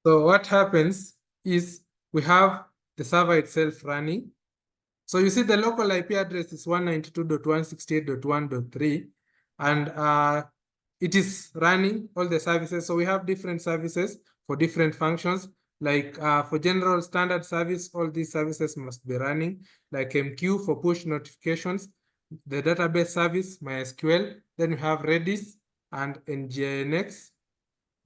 So what happens is we have the server itself running. So you see the local IP address is 192.168.1.3, and it is running all the services. So we have different services for different functions. Like for general standard service, all these services must be running, like MQ for push notifications, the database service, MySQL, then we have Redis and NGINX.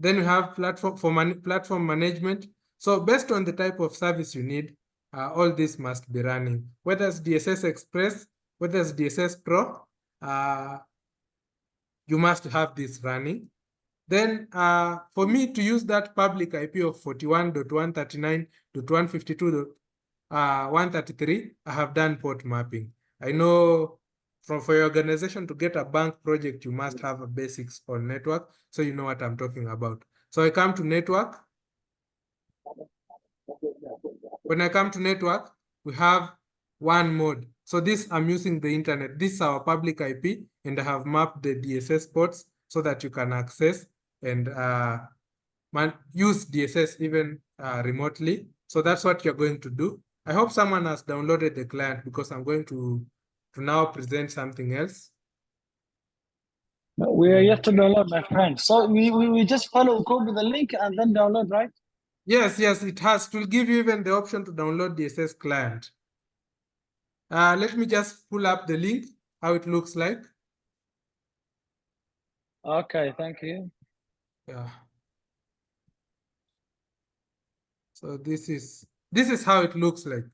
Then we have platform for platform management. So based on the type of service you need, all this must be running. Whether it's DSS Express, whether it's DSS Pro, you must have this running. Then for me to use that public IP of 41.139.152.133, I have done port mapping. I know for your organization to get a bank project, you must have a basics on network, so you know what I'm talking about. So I come to network. When I come to network, we have one mode. So this, I'm using the internet. This is our public IP, and I have mapped the DSS ports so that you can access and use DSS even remotely. So that's what you're going to do. I hope someone has downloaded the client, because I'm going to now present something else. No, we are yet to download, my friend. So we just copy the link and then download, right? Yes, it has. It will give you even the option to download DSS client. Let me just pull up the link, how it looks like. Okay, thank you. Yeah. So this is how it looks like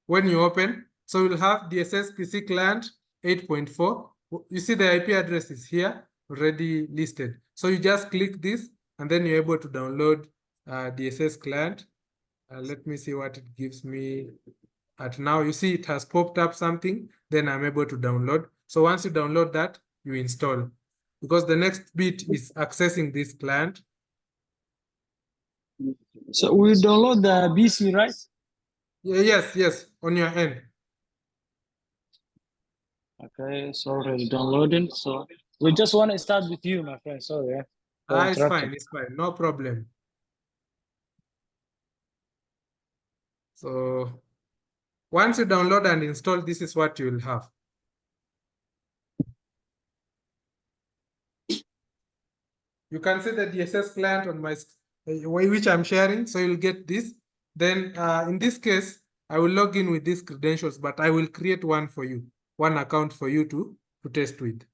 when you open. So you'll have DSS PC client 8.4. You see the IP address is here already listed. So you just click this, and then you're able to download DSS client. Let me see what it gives me. At now, you see it has popped up something. Then I'm able to download. So once you download that, you install, because the next bit is accessing this client. So we download the BC, right? Yes, on your end. Okay, so already downloading. So we just want to start with you, my friend. Sorry. It's fine, no problem. So once you download and install, this is what you will have. You can see the DSS client on my which I'm sharing, so you'll get this. Then in this case, I will log in with these credentials, but I will create one for you, one account for you to test with.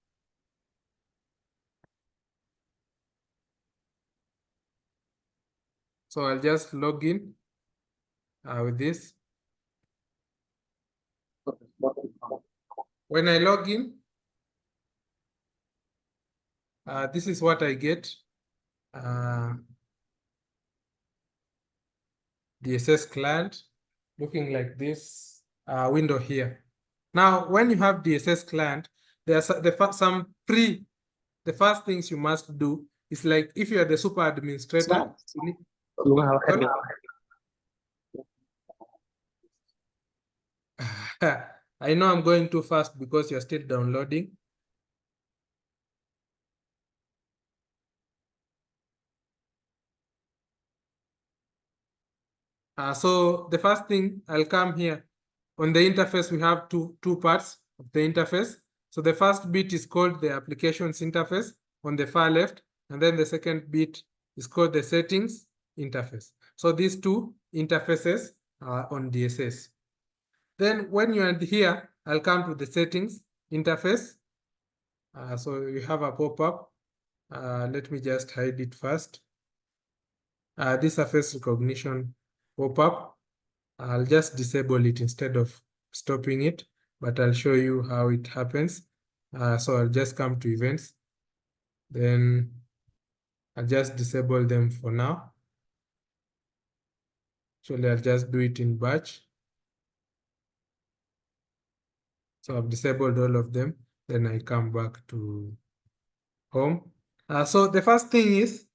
So I'll just log in with this. When I log in, this is what I get. DSS client looking like this window here. Now, when you have DSS client, there's the first things you must do is, like, if you are the super administrator. I know I'm going too fast because you're still downloading. So the first thing, I'll come here. On the interface, we have two parts of the interface. So the first bit is called the applications interface on the far left, and then the second bit is called the settings interface. So these two interfaces are on DSS. Then when you are here, I'll come to the settings interface. So you have a pop-up. Let me just hide it first. This face recognition pop-up, I'll just disable it instead of stopping it, but I'll show you how it happens. So I'll just come to events, then I'll just disable them for now. Actually, I'll just do it in batch. So I've disabled all of them, then I come back to home. So the first thing is,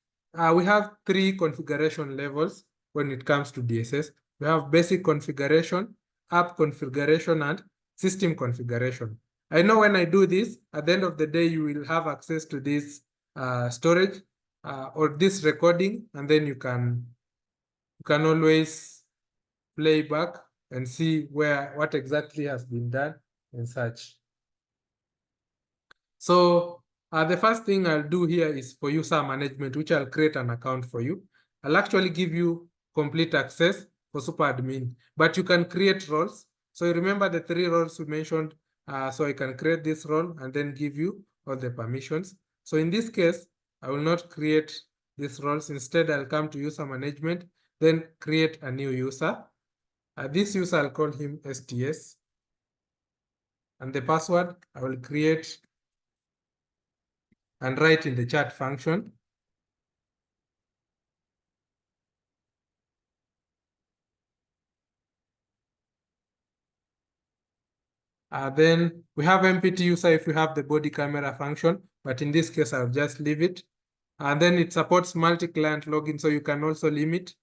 we have 3 configuration levels when it comes to DSS. We have basic configuration, app configuration, and system configuration. I know when I do this, at the end of the day, you will have access to this storage or this recording, and then you can you can always play back and see what exactly has been done and such. So the first thing I'll do here is for user management, which I'll create an account for you. I'll actually give you complete access for super admin, but you can create roles. So you remember the 3 roles we mentioned. So I can create this role and then give you all the permissions. So in this case, I will not create these roles. Instead, I'll come to user management, then create a new user. This user, I'll call him STS. And the password, I will create and write in the chat function. Then we have MPT user if we have the body camera function, but in this case, I'll just leave it. And then it supports multi-client login, so you can also limit.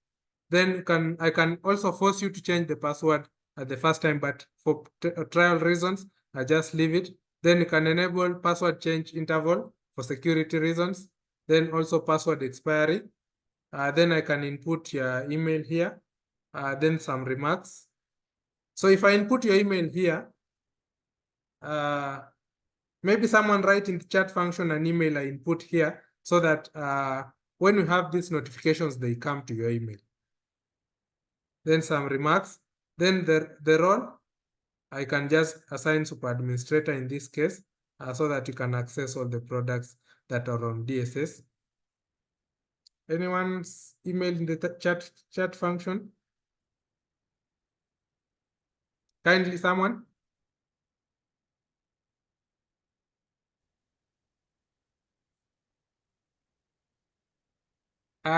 Then I can also force you to change the password at the first time, but for trial reasons, I just leave it. Then you can enable password change interval for security reasons. Then also password expiry. Then I can input your email here. Then some remarks. So if I input your email here, maybe someone write in the chat function an email I input here so that when you have these notifications, they come to your email. Then some remarks. Then the role, I can just assign super administrator in this case so that you can access all the products that are on DSS. Anyone's email in the chat function? Kindly, someone.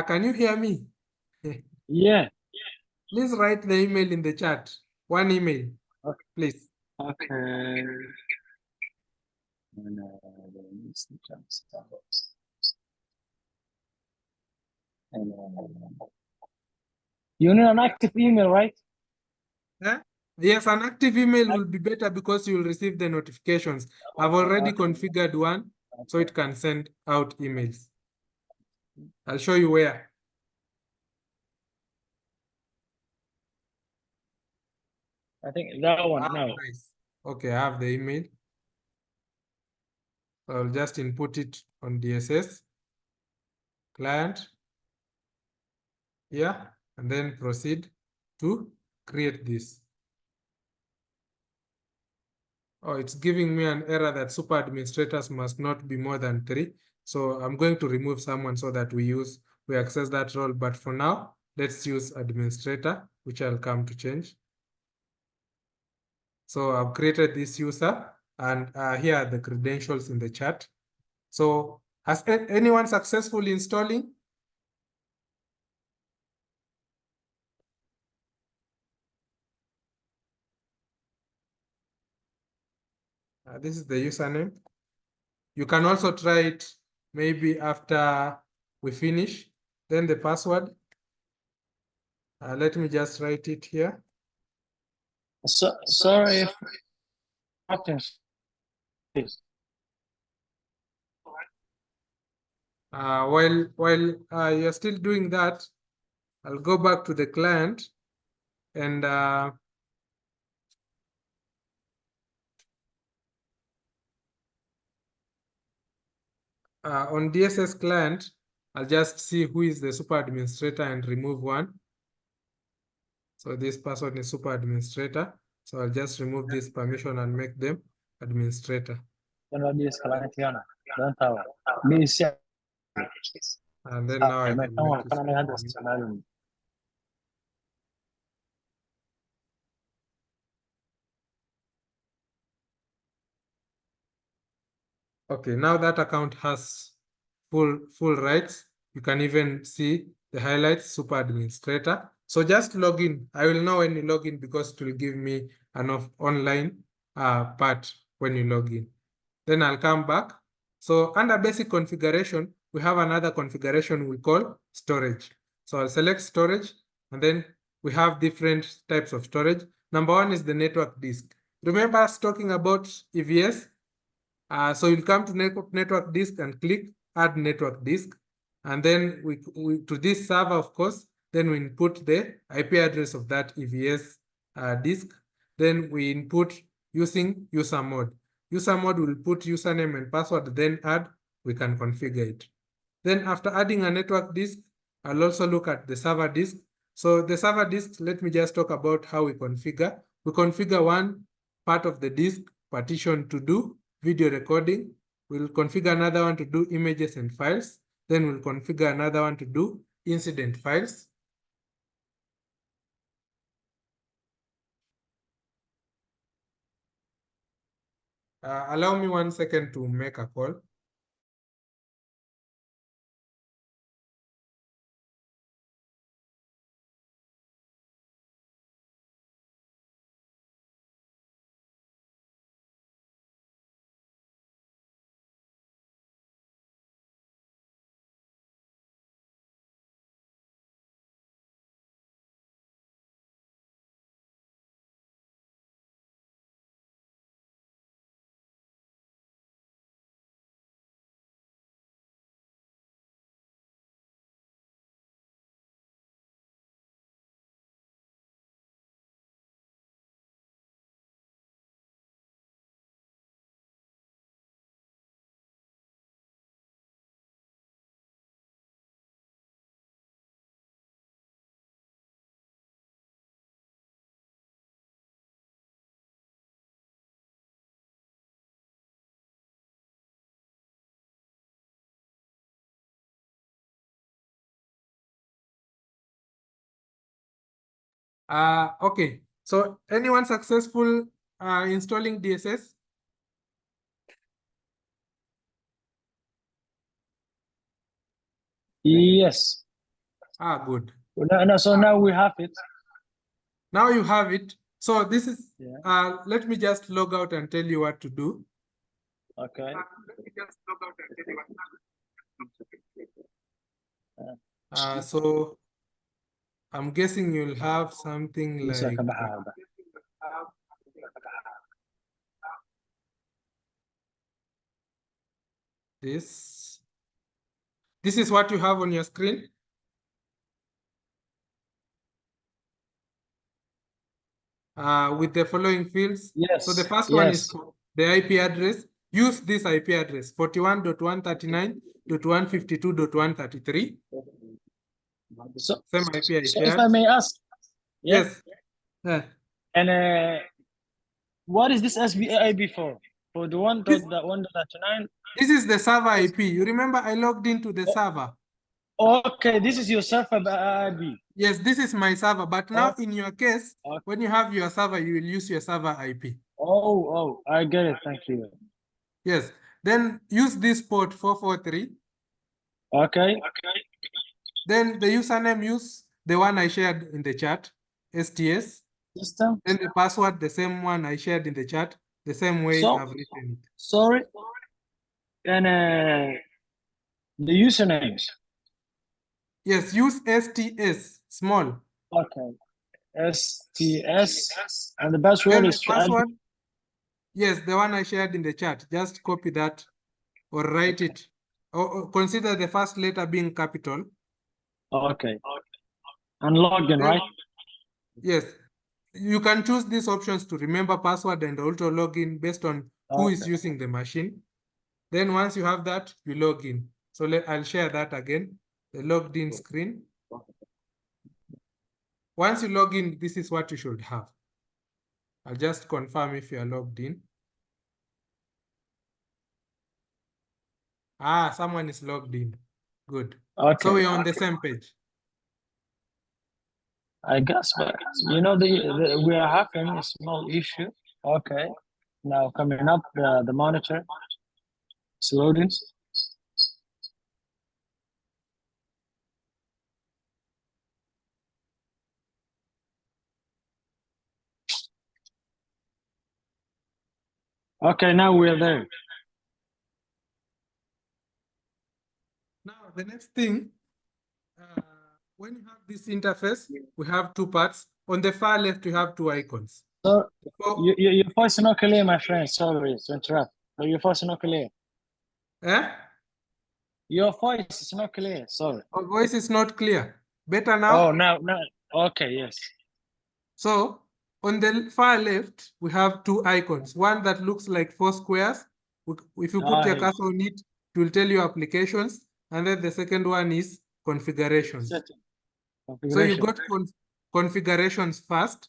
Can you hear me? Yeah. Please write the email in the chat. One email, Okay. please. Okay. You need an active email, right? Yes, an active email will be better because you will receive the notifications. I've already configured one, so it can send out emails. I'll show you where. I think that one now. Nice. Okay, I have the email. I'll just input it on DSS client. Yeah, and then proceed to create this. Oh, it's giving me an error that super administrators must not be more than 3. So I'm going to remove someone so that we access that role. But for now, let's use administrator, which I'll come to change. So I've created this user, and here are the credentials in the chat. So has anyone successfully installing? This is the username. You can also try it maybe after we finish. Then the password. Let me just write it here. So, sorry if while you're still doing that, I'll go back to the client and on DSS client, I'll just see who is the super administrator and remove one. So this person is super administrator. So I'll just remove this permission and make them administrator. And then now I can make this. Okay, now that account has full rights. You can even see the highlights, super administrator. So just log in. I will know when you log in because it will give me an online part when you log in. Then I'll come back. So under basic configuration, we have another configuration we call storage. So I'll select storage, and then we have different types of storage. Number 1 is the network disk. Remember us talking about EVS? So you'll come to network disk and click add network disk. And then to this server, of course, Then we input the IP address of that EVS disk. Then we input using user mode. User mode will put username and password, then add, we can configure it. Then after adding a network disk, I'll also look at the server disk. So the server disk, let me just talk about how we configure. We configure one part of the disk partition to do video recording. We'll configure another one to do images and files. Then we'll configure another one to do incident files. Allow me 1 second to make a call. Okay, so anyone successful installing DSS? Yes. Good. So now we have it. Now you have it. So this is, Yeah. let me just log out and tell you what to do. Okay. Let me just log out and tell you what to do. So I'm guessing you'll have something like this. This is what you have on your screen. With the following fields. Yes. So the first one is the IP address. Use this IP address, 41.139.152.133. So, Same IP I so shared. if I may ask. Yes. And what is this SBIB for? For the 1.1.9? This is the server IP. You remember I logged into the server. Okay, this is your server IP. Yes, this is my server. But now in your case, when you have your server, you will use your server IP. Oh, I get it. Thank you. Yes. Then use this port 443. Okay. Then the username, use the one I shared in the chat, STS. System. Then the password, the same one I shared in the chat, the same way I've written it. Sorry. And the username. Yes, use STS, small. Okay. STS. And the password Then is the password. Yes, the one I shared in the chat. Just copy that or write it. Or consider the first letter being capital. Okay. And login, right? Yes. You can choose these options to remember password and auto login based on who is using the machine. Then once you have that, you log in. So I'll share that again, the logged in screen. Once you log in, this is what you should have. I'll just confirm if you are logged in. Someone is logged in. Good. Okay. So we're on the same page. I guess, but you know, we are having a small issue. Okay. Now coming up, the monitor. It's loading. Okay, now we're there. Now, the next thing, when you have this interface, we have two parts. On the far left, you have two icons. So, your voice is not clear, my friend. Sorry to interrupt, but your voice is not clear. Eh? Your voice is not clear. Sorry. Our voice is not clear. Better now? Oh, now. Okay, yes. So on the far left, we have two icons. One that looks like 4 squares. If you put your Here. cursor on it, it will tell you applications. And then the second one is configurations. Setting. So you Configuration. got configurations first.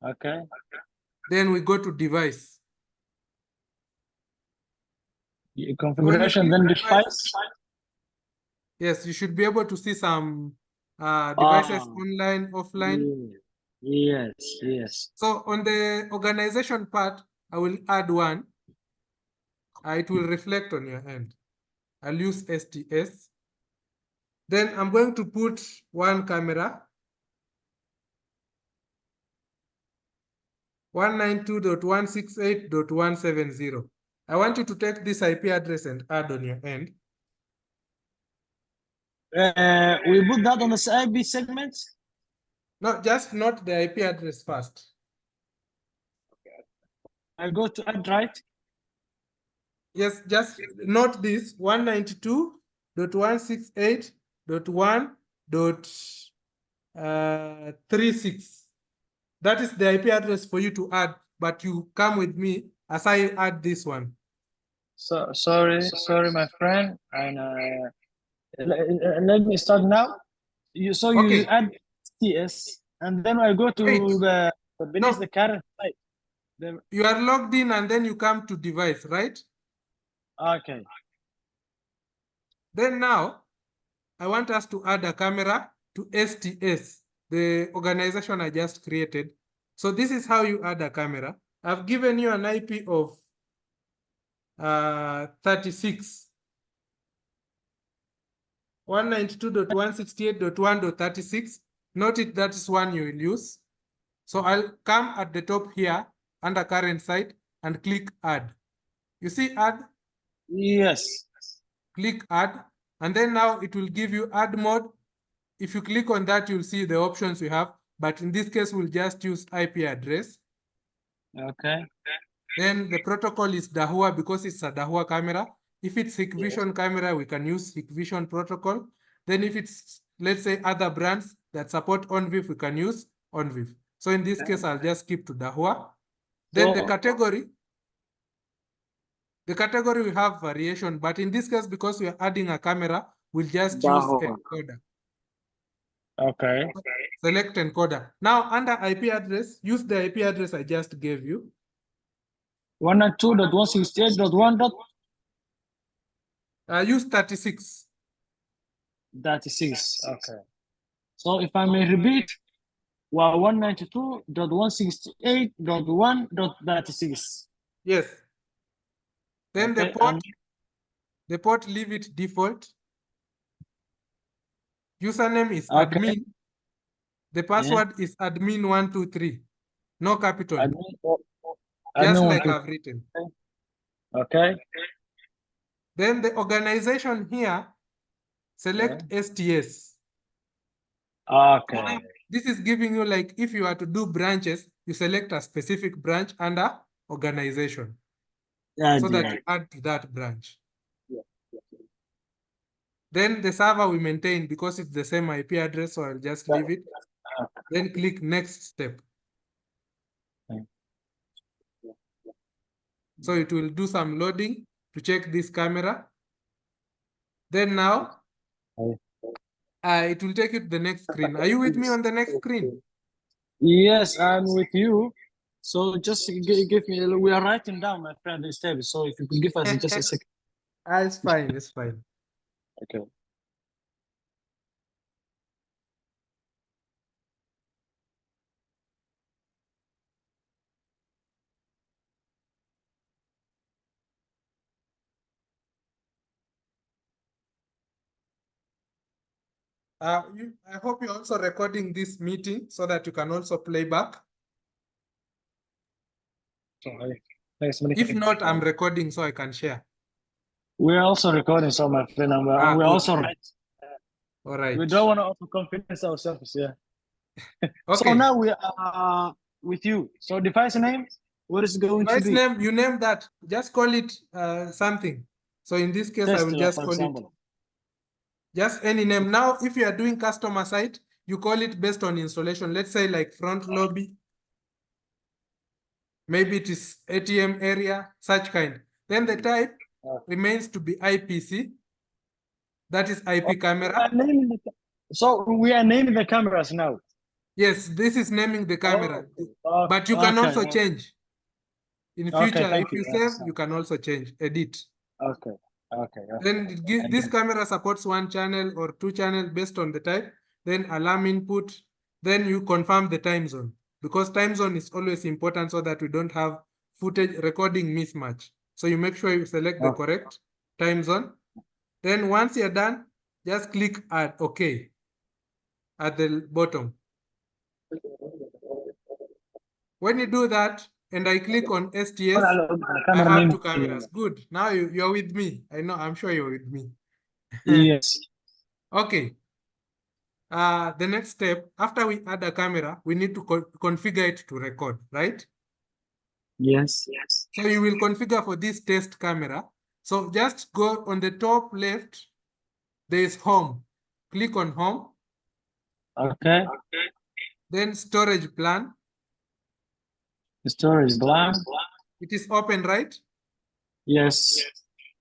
Okay. Then we go to device. Configuration, then device. Yes, you should be able to see some devices online, offline. Yes, yes. So on the organization part, I will add one. It will reflect on your end. I'll use STS. Then I'm going to put one camera. 192.168.170. I want you to take this IP address and add on your end. We put that on the IP segments? No, just note the IP address first. I go to add, right? Yes, just note this 192.168.1.36. That is the IP address for you to add, but you come with me as I add this one. So sorry, my friend. And let me start now. You add TS, and then I go to the beneath the current site. You are logged in and then you come to device, right? Okay. Then now, I want us to add a camera to STS, the organization I just created. So this is how you add a camera. I've given you an IP of 36. 192.168.1.36. Note it, that is one you will use. So I'll come at the top here under current site and click add. You see add? Yes. Click add, and then now it will give you add mode. If you click on that, you'll see the options we have, but in this case, we'll just use IP address. Okay. Then the protocol is Dahua because it's a Dahua camera. If it's Hikvision camera, we can use Hikvision protocol. Then if it's, let's say, other brands that support OnVIF, we can use OnVIF. So in this case, I'll just skip to Dahua. Then the category we have variation, but in this case, because we are adding a camera, we'll just use encoder. Okay. Select encoder. Now under IP address, use the IP address I just gave you. 192.168.1. Use 36. 36. Okay. So if I may repeat, 192.168.1.36. Yes. Then okay, the port, leave it default. Username is admin. The password is admin123. No capital. Just like I've written. Okay. Then the organization here, select STS. Okay. This is giving you, like, if you are to do branches, you select a specific branch under organization. So that you add to that branch. Then the server we maintain because it's the same IP address, so I'll just leave it. Then click next step. So it will do some loading to check this camera. Then now, it will take you to the next screen. Are you with me on the next screen? Yes, I'm with you. So just give me, we are writing down, my friend, the steps. So if you could give us just a second. It's fine, it's fine. Okay. I hope you're also recording this meeting so that you can also play back. If not, I'm recording so I can share. We're also recording, so my friend, and we're also right. All right. We don't want to overconfidence ourselves, yeah. Okay. So now we are with you. So device name, what is going to be? Name, you name that. Just call it something. So in this case, I will just call it. Just any name. Now, if you are doing customer site, you call it based on installation. Let's say like front lobby. Maybe it is ATM area, such kind. Then the type remains to be IPC. That is IP camera. So we are naming the cameras now. Yes, this is naming the camera. But you can also change. In future, if you save, you can also change, edit. Okay. Then this camera supports 1 channel or 2 channel based on the type. Then alarm input. Then you confirm the time zone, because time zone is always important so that we don't have footage recording mismatch. So you make sure you select the correct time zone. Then once you're done, just click at OK at the bottom. When you do that, and I click on STS, I have 2 cameras. Good. Now you're with me. I know, I'm sure you're with me. Yes. Okay. The next step, after we add a camera, we need to configure it to record, right? Yes. So you will configure for this test camera. So just go on the top left, there is home. Click on home. Okay. Then storage plan. Storage plan. It is open, right? Yes.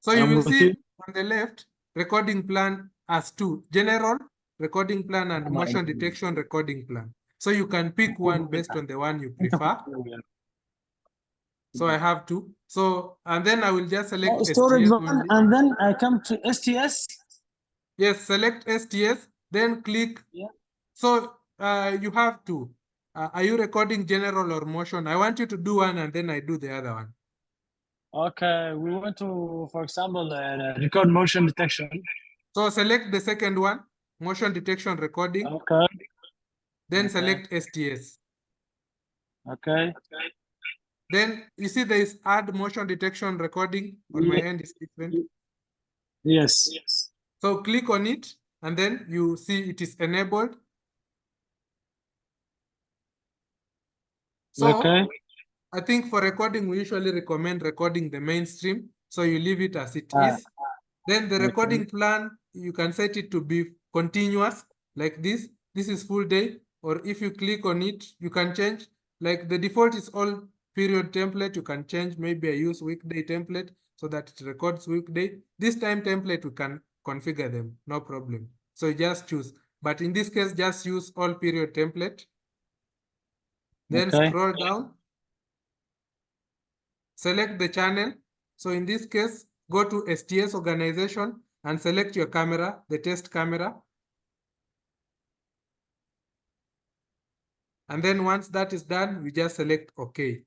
So you will see on the left, recording plan as 2, general recording plan and motion detection recording plan. So you can pick one based on the one you prefer. So I have 2. So, and then I will just select storage STS one, only. and then I come to STS. Yes, select STS, then click. Yeah. So you have 2. Are you recording general or motion? I want you to do one and then I do the other one. Okay, we want to, for example, record motion detection. So select the second one, motion detection recording. Okay. Then select STS. Okay. Then you see there is add motion detection recording on my end is different. Yes. So click on it and then you see it is enabled. So I think for recording, we usually recommend recording the mainstream. So you leave it as it is. Then the recording plan, you can set it to be continuous like this. This is full day. Or if you click on it, you can change. Like the default is all period template. You can change. Maybe I use weekday template so that it records weekday. This time template, we can configure them. No problem. So just choose. But in this case, just use all period template. Then scroll down. Select the channel. So in this case, go to STS organization and select your camera, the test camera. And then once that is done, we just select OK.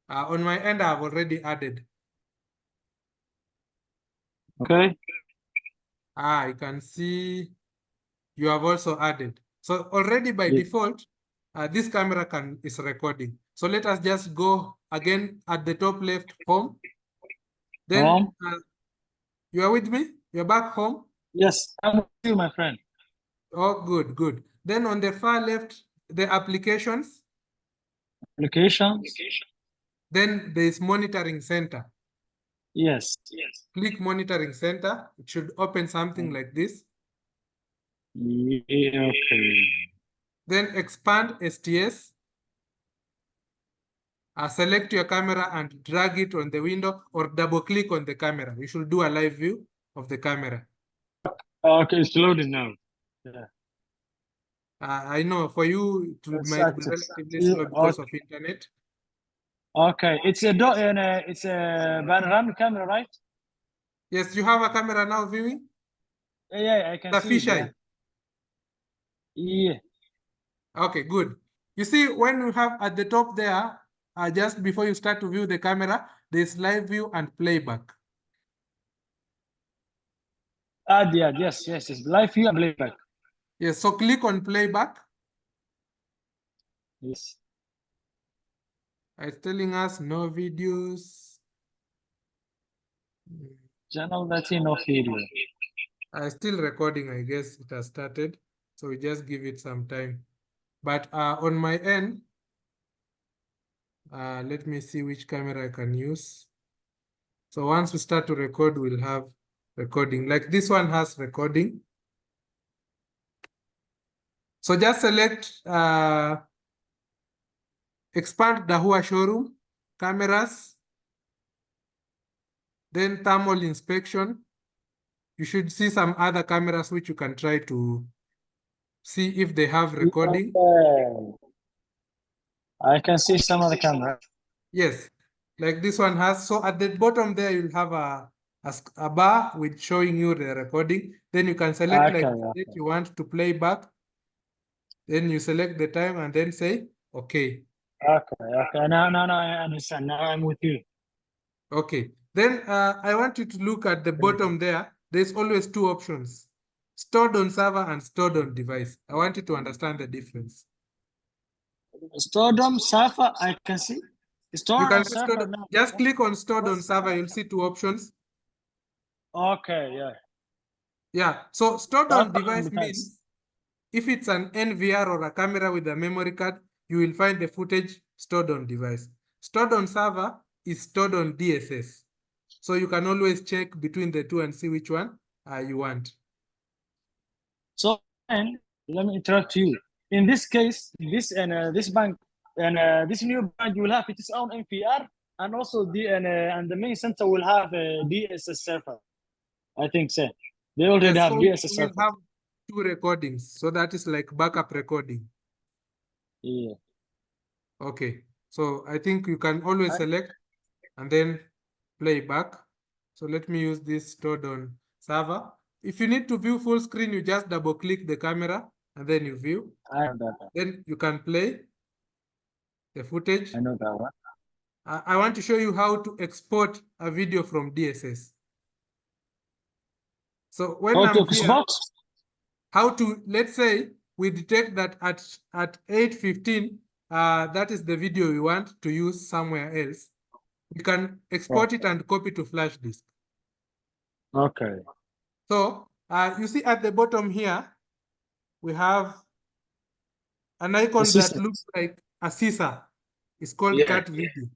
On my end, I've already added. Okay. You can see you have also added. So already by default, this camera is recording. So let us just go again at the top left, home. Then you are with me? You're back home? Yes, I'm with you, my friend. Oh, good. Then on the far left, the applications. Applications. Then there is monitoring center. Yes. Click monitoring center. It should open something like this. Okay. Then expand STS. Select your camera and drag it on the window or double click on the camera. You should do a live view of the camera. Okay, it's loading now. Yeah. I know for you it might be relatively slow because of internet. Okay, it's a panoramic camera, right? Yes, you have a camera now viewing? Yeah, I can the see fisheye. Yeah. Okay, good. You see, when you have at the top there, just before you start to view the camera, there's live view and playback. Yes. Live view and playback. Yes, so click on playback. Yes. It's telling us no videos. Channel that's no video. Still recording, I guess it has started. So we just give it some time. But on my end, let me see which camera I can use. So once we start to record, we'll have recording. Like this one has recording. So just select expand Dahua showroom, cameras, then thermal inspection. You should see some other cameras which you can try to see if they have recording. Okay. I can see some of the camera. Yes, like this one has. So at the bottom there, you'll have a bar with showing you the recording. Then you can select like if you want to play back. Then you select the time and then say, okay. Okay. Now I understand. Now I'm with you. Okay. Then I want you to look at the bottom there. There's always two options, stored on server and stored on device. I want you to understand the difference. Stored on server, I can see. You can just click on stored on server. You'll see two options. Okay, yeah. Yeah. So stored on device means if it's an NVR or a camera with a memory card, you will find the footage stored on device. Stored on server is stored on DSS. So you can always check between the two and see which one you want. So then, let me interrupt you. In this case, this bank and this new bank will have its own NVR, and also and the main center will have a DSS server. I think so. They already have DSS server. We'll have two recordings, so that is like backup recording. Yeah. Okay, so I think you can always select and then play back. So let me use this stored on server. If you need to view full screen, you just double click the camera and then you view. I know that. Then you can play the footage. I know that one. I want to show you how to export a video from DSS. So when I'm here, how to, let's say we detect that at 8:15, that is the video we want to use somewhere else. We can export it and copy to flash disk. Okay. So you see at the bottom here, we have an icon that looks like a scissor. It's called cut video.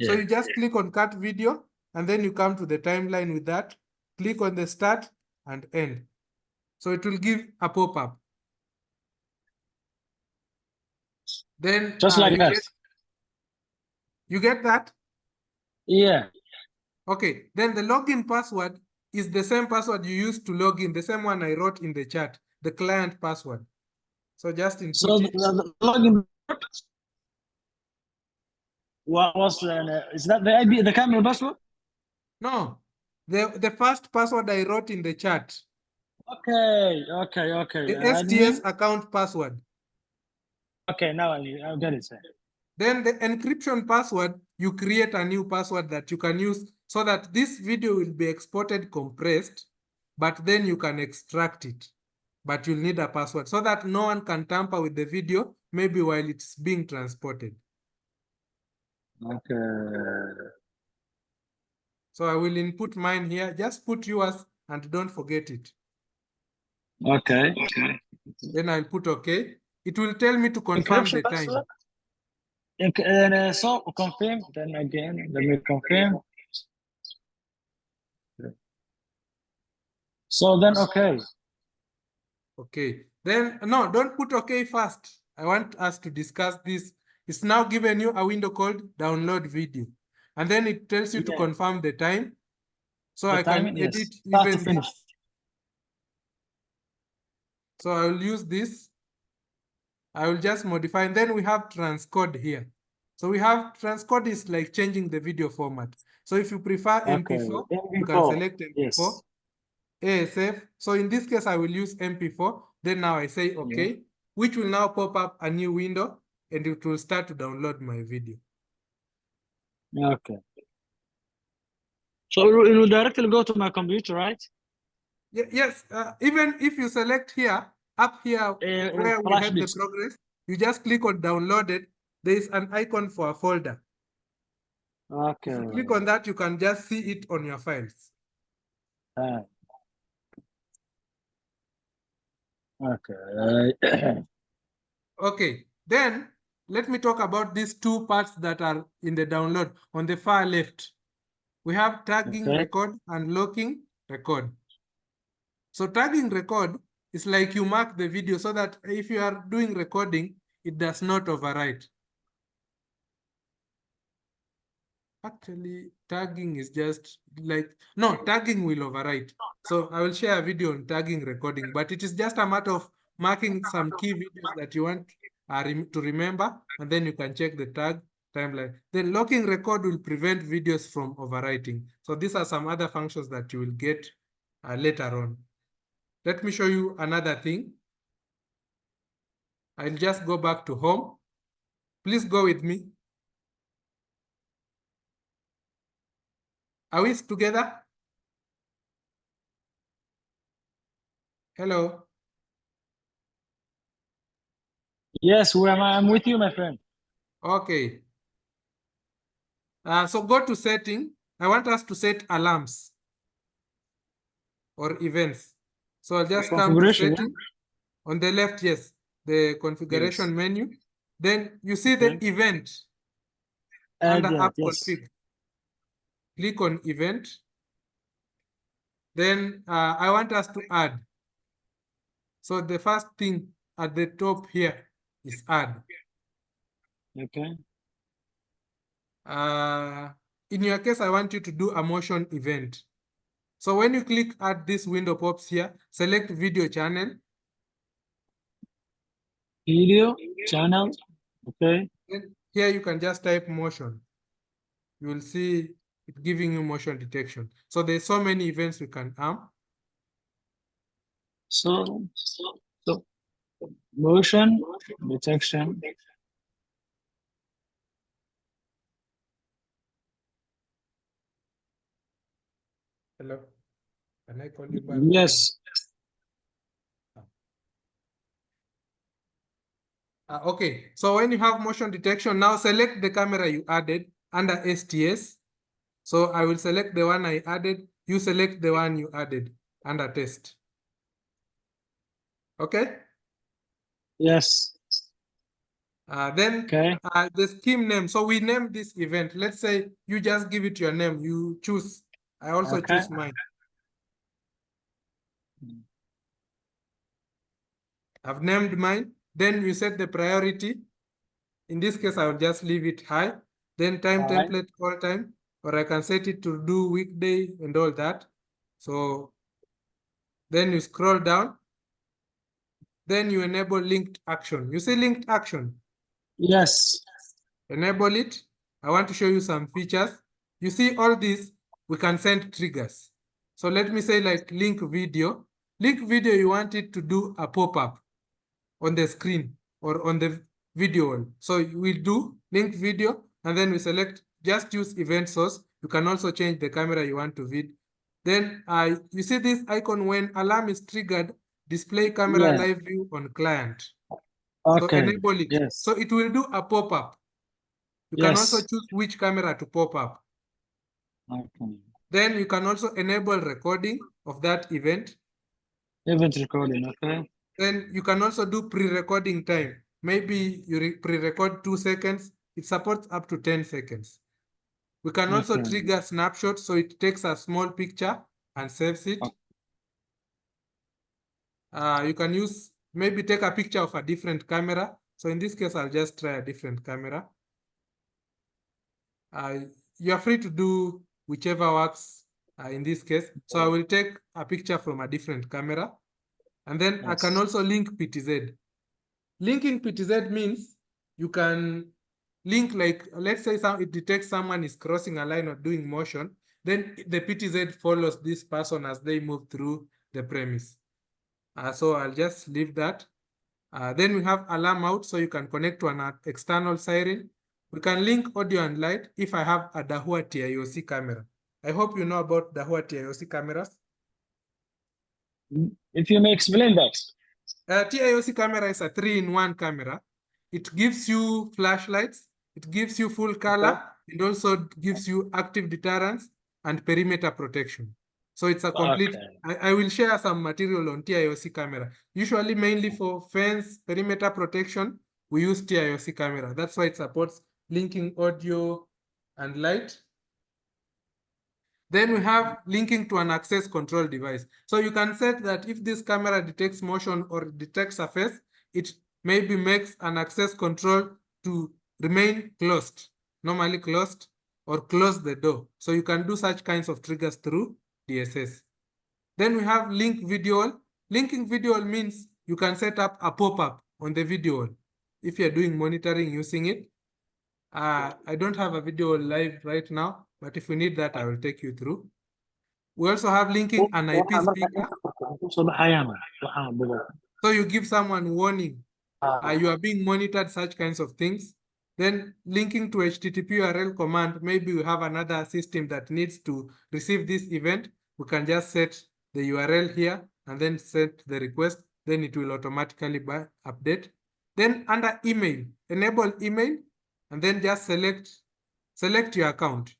So you just click on cut video and then you come to the timeline with that. Click on the start and end. So it will give a pop-up. Then just like that. You get that? Yeah. Okay. Then the login password is the same password you used to log in, the same one I wrote in the chat, the client password. So just input it. The login. What was is that the ID, the camera password? No, the first password I wrote in the chat. Okay. The STS account password. Okay, now I get it. Then the encryption password, you create a new password that you can use so that this video will be exported compressed, but then you can extract it. But you'll need a password so that no one can tamper with the video, maybe while it's being transported. Okay. So I will input mine here. Just put yours and don't forget it. Okay. Then I'll put okay. It will tell me to confirm the time. And so confirm, then again, let me confirm. So then, okay. Okay. Then, no, don't put okay first. I want us to discuss this. It's now given you a window called download video. And then it tells you to confirm the time. So I can edit even this. So I will use this. I will just modify. And then we have transcode here. So we have transcode is like changing the video format. So if you prefer MP4, you can select MP4. ASF. So in this case, I will use MP4. Then now I say okay, which will now pop up a new window and it will start to download my video. Okay. So it will directly go to my computer, right? Yes. Even if you select here, up here where we had the progress, you just click on downloaded. There is an icon for a folder. Okay. If you click on that, you can just see it on your files. Okay. Okay. Then let me talk about these two parts that are in the download. On the far left, we have tagging, record, and locking. record. So tagging record is like you mark the video so that if you are doing recording, it does not overwrite. Actually, tagging is just like, no, tagging will overwrite. So I will share a video on tagging recording, but it is just a matter of marking some key videos that you want to remember, and then you can check the tag timeline. Then locking record will prevent videos from overwriting. So these are some other functions that you will get later on. Let me show you another thing. I'll just go back to home. Please go with me. Are we together? Hello. Yes, I'm with you, my friend. Okay. So go to setting. I want us to set alarms or events. So I'll just come to setting. On the left, yes, the configuration menu. Then you see the event under app config. Click on event. Then I want us to add. So the first thing at the top here is add. Okay. In your case, I want you to do a motion event. So when you click add, this window pops here, select video channel. Video channel, okay. Then here you can just type motion. You will see it giving you motion detection. So there's so many events we can arm. So motion detection. Hello, can I call you back? Yes. Okay, so when you have motion detection, now select the camera you added under STS. So I will select the one I added. You select the one you added under test. Okay? Yes. Then the scheme name. So we name this event. Let's say you just give it your name. You choose. I also choose mine. I've named mine. Then you set the priority. In this case, I will just leave it high. Then time template all time, or I can set it to do weekday and all that. So then you scroll down. Then you enable linked action. You see linked action? Yes. Enable it. I want to show you some features. You see all these, we can send triggers. So let me say like link video. Link video, you want it to do a pop-up on the screen or on the video. So we do link video, and then we select just use event source. You can also change the camera you want to vid. Then you see this icon when alarm is triggered, display camera live view on client. So enable it. Yes. So it will do a pop-up. You can also choose which camera to pop up. Okay. Then you can also enable recording of that event. Event recording, okay. Then you can also do pre-recording time. Maybe you pre-record 2 seconds. It supports up to 10 seconds. We can also trigger snapshot, so it takes a small picture and saves it. You can use, maybe take a picture of a different camera. So in this case, I'll just try a different camera. You're free to do whichever works in this case. So I will take a picture from a different camera. And then I can also link PTZ. Linking PTZ means you can link, like, let's say it detects someone is crossing a line or doing motion, then the PTZ follows this person as they move through the premise. So I'll just leave that. Then we have alarm out, so you can connect to an external siren. We can link audio and light if I have a Dahua TIOC camera. I hope you know about Dahua TIOC cameras. If you may explain that. TIOC camera is a 3-in-1 camera. It gives you flashlights, it gives you full color, and also gives you active deterrence and perimeter protection. So it's a complete, I will share some material on TIOC camera. Usually mainly for fence perimeter protection, we use TIOC camera. That's why it supports linking audio and light. Then we have linking to an access control device. So you can set that if this camera detects motion or detects a face, it maybe makes an access control to remain closed, normally closed, or close the door. So you can do such kinds of triggers through DSS. Then we have link video. Linking video means you can set up a pop-up on the video if you're doing monitoring using it. I don't have a video live right now, but if we need that, I will take you through. We also have linking an IP speaker. So you give someone warning, you are being monitored, such kinds of things. Then linking to HTTP URL command, maybe we have another system that needs to receive this event. We can just set the URL here and then set the request. Then it will automatically update. Then under email, enable email, and then just select your account.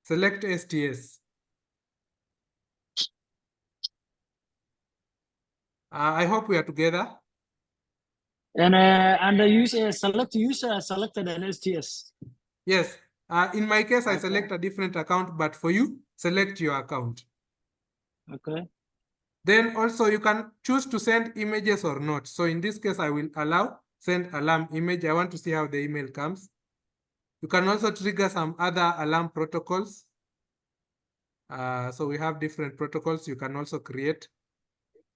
Select STS. I hope we are together. And the user select user selected an STS. Yes. In my case, I select a different account, but for you, select your account. Okay. Then also you can choose to send images or not. So in this case, I will allow send alarm image. I want to see how the email comes. You can also trigger some other alarm protocols. So we have different protocols you can also create,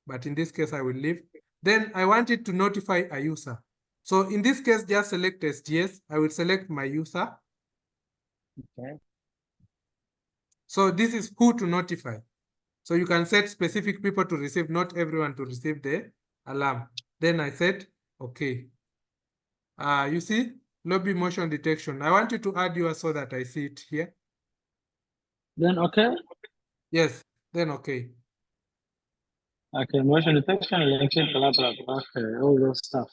but in this case, I will leave. Then I want it to notify a user. So in this case, just select STS. I will select my user. Okay. So this is who to notify. So you can set specific people to receive, not everyone to receive the alarm. Then I said, okay. You see, lobby motion detection. I want you to add yours so that I see it here. Then okay. Yes, then okay. Okay, motion detection, linking, blah, blah, blah. Okay, all those stuff.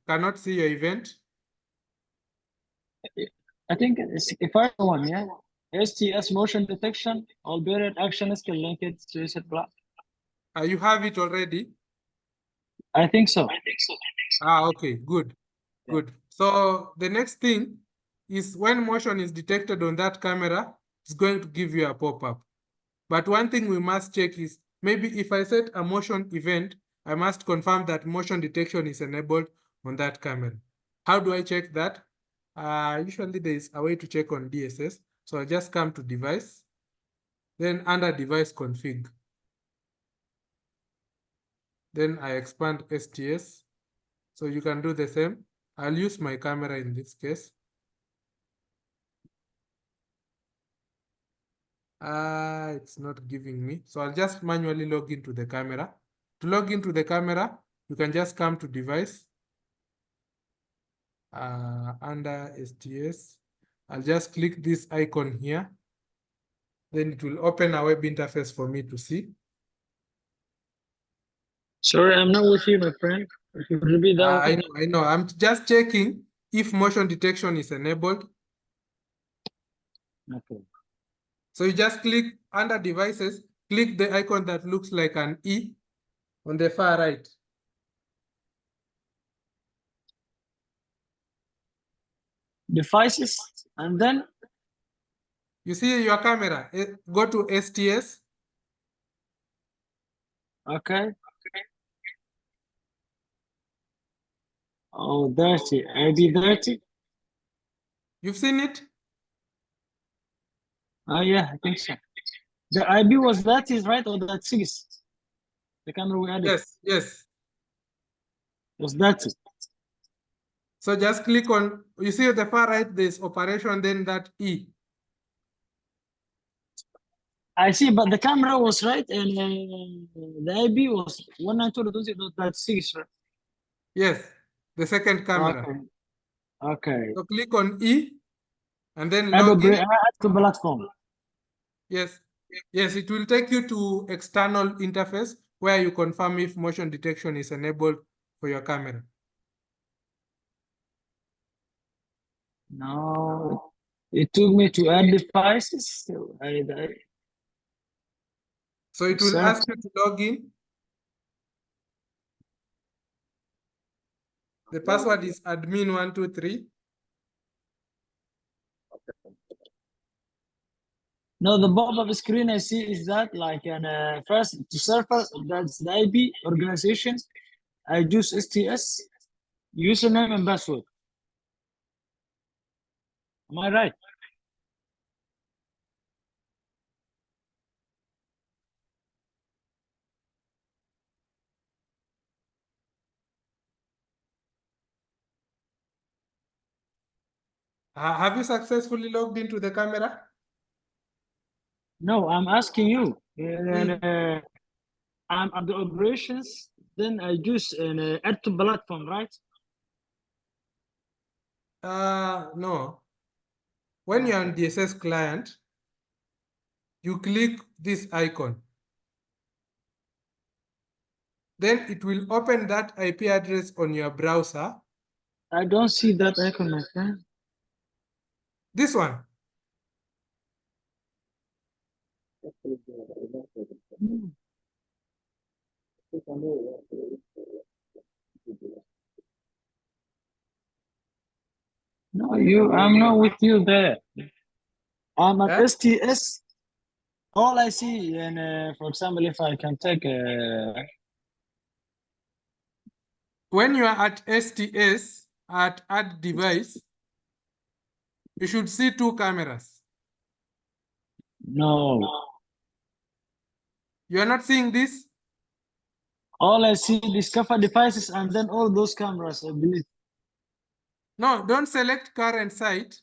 Cannot see your event. I think it's the first one, yeah. STS motion detection, albeit action is linked to reset block. You have it already? I think so. Okay, good. Good. So the next thing is when motion is detected on that camera, it's going to give you a pop-up. But one thing we must check is maybe if I set a motion event, I must confirm that motion detection is enabled on that camera. How do I check that? Usually there is a way to check on DSS. So I just come to device, then under device config. Then I expand STS. So you can do the same. I'll use my camera in this case. It's not giving me. So I'll just manually log into the camera. To log into the camera, you can just come to device. Under STS, I'll just click this icon here. Then it will open a web interface for me to see. Sorry, I'm not with you, my friend. If you repeat that. I know. I'm just checking if motion detection is enabled. Okay. So you just click under devices, click the icon that looks like an E on the far right. Devices, and then you see your camera. Go to STS. Okay. Oh, 30. IB 30. You've seen it? Oh, yeah, I think so. The IB was 30, right? Or that 6? The camera we added. Yes, yes. It was 30. So just click on, you see at the far right, there's operation, then that E. I see, but the camera was right, and the IB was 192.0.6, right? Yes, the second camera. Okay. Okay. So click on E and then Add log in. add to platform. Yes, yes, it will take you to external interface where you confirm if motion detection is enabled for your camera. No, it took me to add devices. So it will ask you to log in. The password is admin123. No, the pop-up screen I see is that like an first to server, that's the IP organization. I use STS, username and password. Am I right? Have you successfully logged into the camera? No, I'm asking you. I'm at the operations, then I use an add to platform, right? No. When you're on DSS client, you click this icon. Then it will open that IP address on your browser. I don't see that icon, my friend. This one. No, I'm not with you there. I'm at STS. All I see, and for example, if I can take when you are at STS at add device, you should see two cameras. No. You are not seeing this? All I see discover devices and then all those cameras, I believe. No, don't select current site.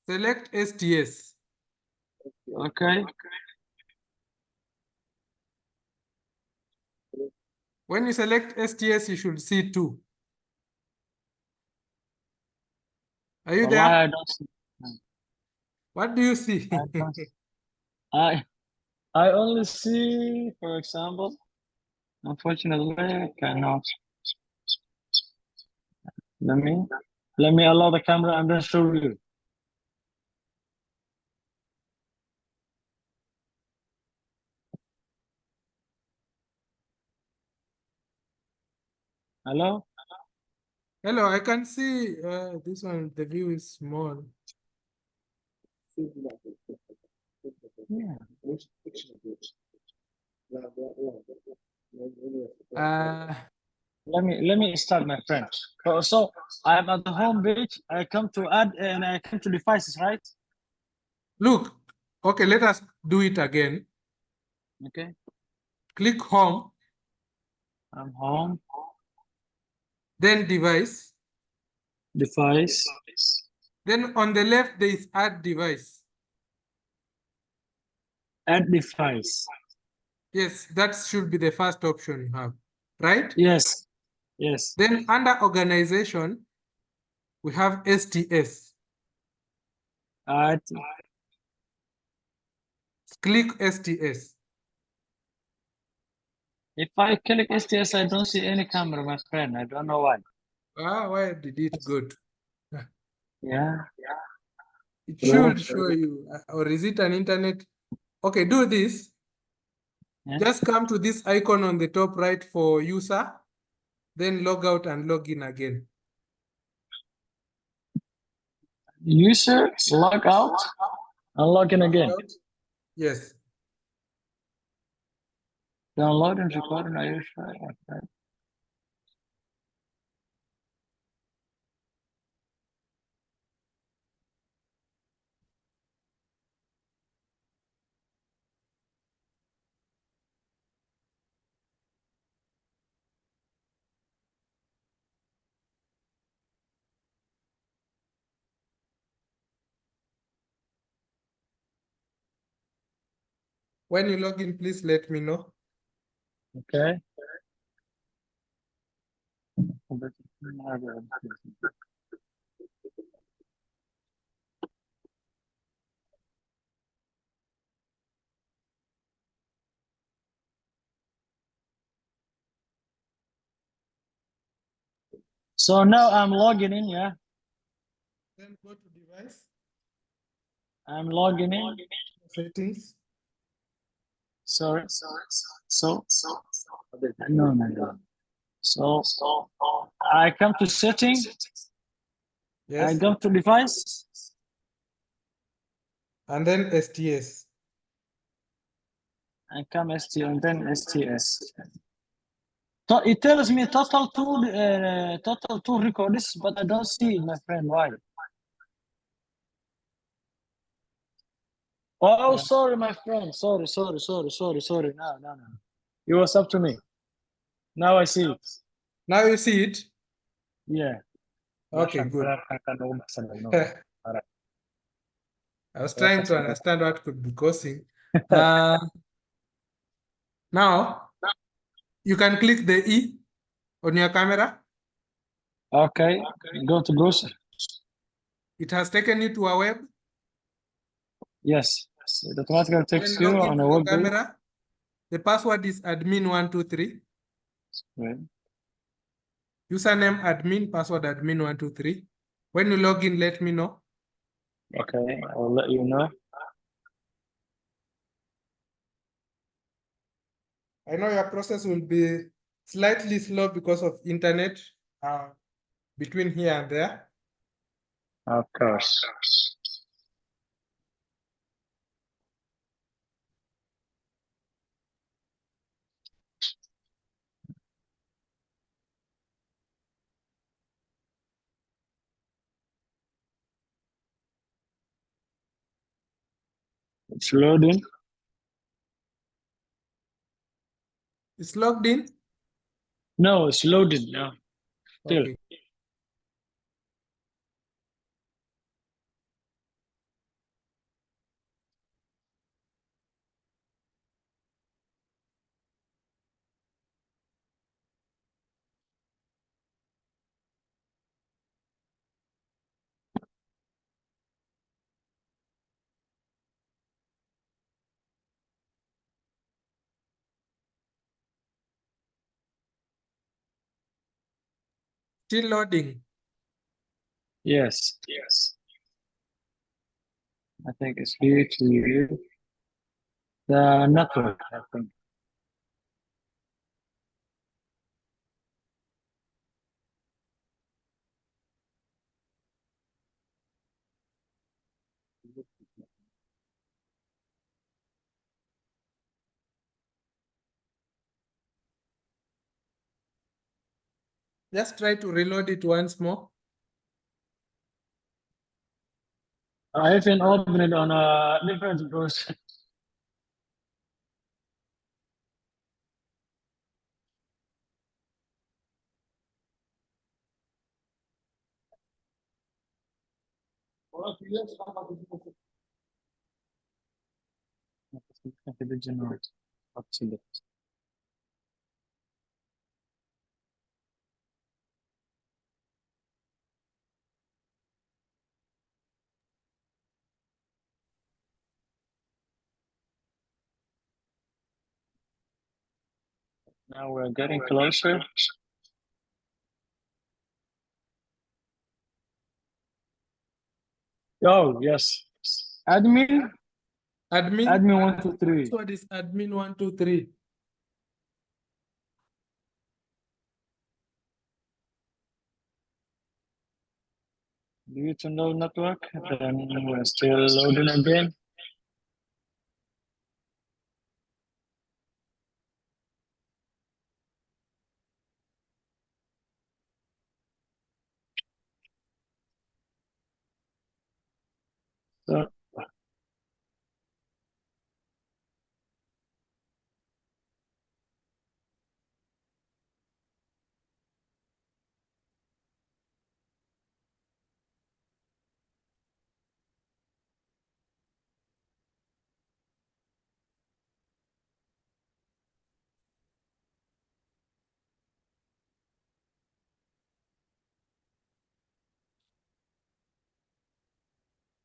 Select STS. Okay. When you select STS, you should see two. Are you there? I don't see. What do you see? I only see, for example, unfortunately, I cannot. Let me allow the camera and then show you. Hello? Hello, I can see this one, the view is small. Yeah. Let me start, my friend. So I'm at the home page. I come to add and I come to devices, right? Look, okay, let us do it again. Okay. Click home. I'm home. Then device. Device. Then on the left, there is add device. Add device. Yes, that should be the first option you have, right? Yes. Yes. Then under organization, we have STS. Add. Click STS. If I click STS, I don't see any camera, my friend. I don't know why. Why did it go to? Yeah. It should show you, or is it an internet? Okay, do this. Yeah. Just come to this icon on the top right for user, then log out and log in again. User, log out, and log in again. Yes. Download and record an Irish file. Okay. When you log in, please let me know. Okay. So now I'm logging in, yeah? Then go to device. I'm logging in. Settings. Sorry. So. No. So I come to setting. Yes. I go to device. And then STS. I come ST and then STS. So it tells me total two records, but I don't see it, my friend. Why? Oh, sorry, my friend. Sorry. No. It was up to me. Now I see it. Now you see it? Yeah. Okay, good. Alright. I was trying to understand what could be causing. Now, you can click the E on your camera. Okay. Go to browser. It has taken you to a web. Yes. It automatically takes Then you log on into a the web page. camera. The password is admin123. Right. Username admin, password admin123. When you log in, let me know. Okay, I'll let you know. I know your process will be slightly slow because of internet between here and there. Of course. It's loading. It's logged in? No, it's loading now. Still. Okay. Still loading. Yes. I think it's due to the network, I think. Just try to reload it once more. I even opened it on a different browser. Now we're getting closer. Oh, yes. Admin? Admin 123. What is admin123? Due to no network. Then we're still loading again. So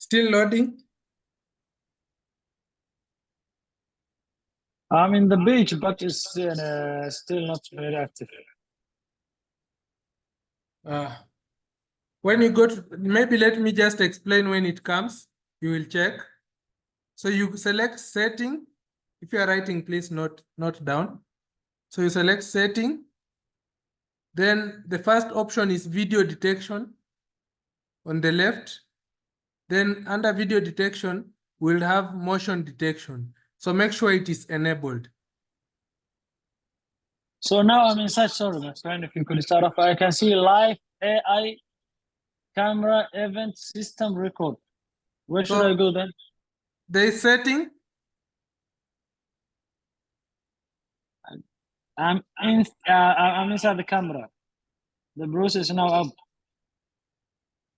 Still loading? I'm in the beach, but it's still not very active. When you go to, maybe let me just explain when it comes, you will check. So you select setting. If you are writing, please note down. So you select setting. Then the first option is video detection on the left. Then under video detection, we'll have motion detection. So make sure it is enabled. So now I'm inside, sorry, my friend, if you could start off, I can see live AI camera event system record. Where should I go then? There is setting. I'm inside the camera. The browser is now up.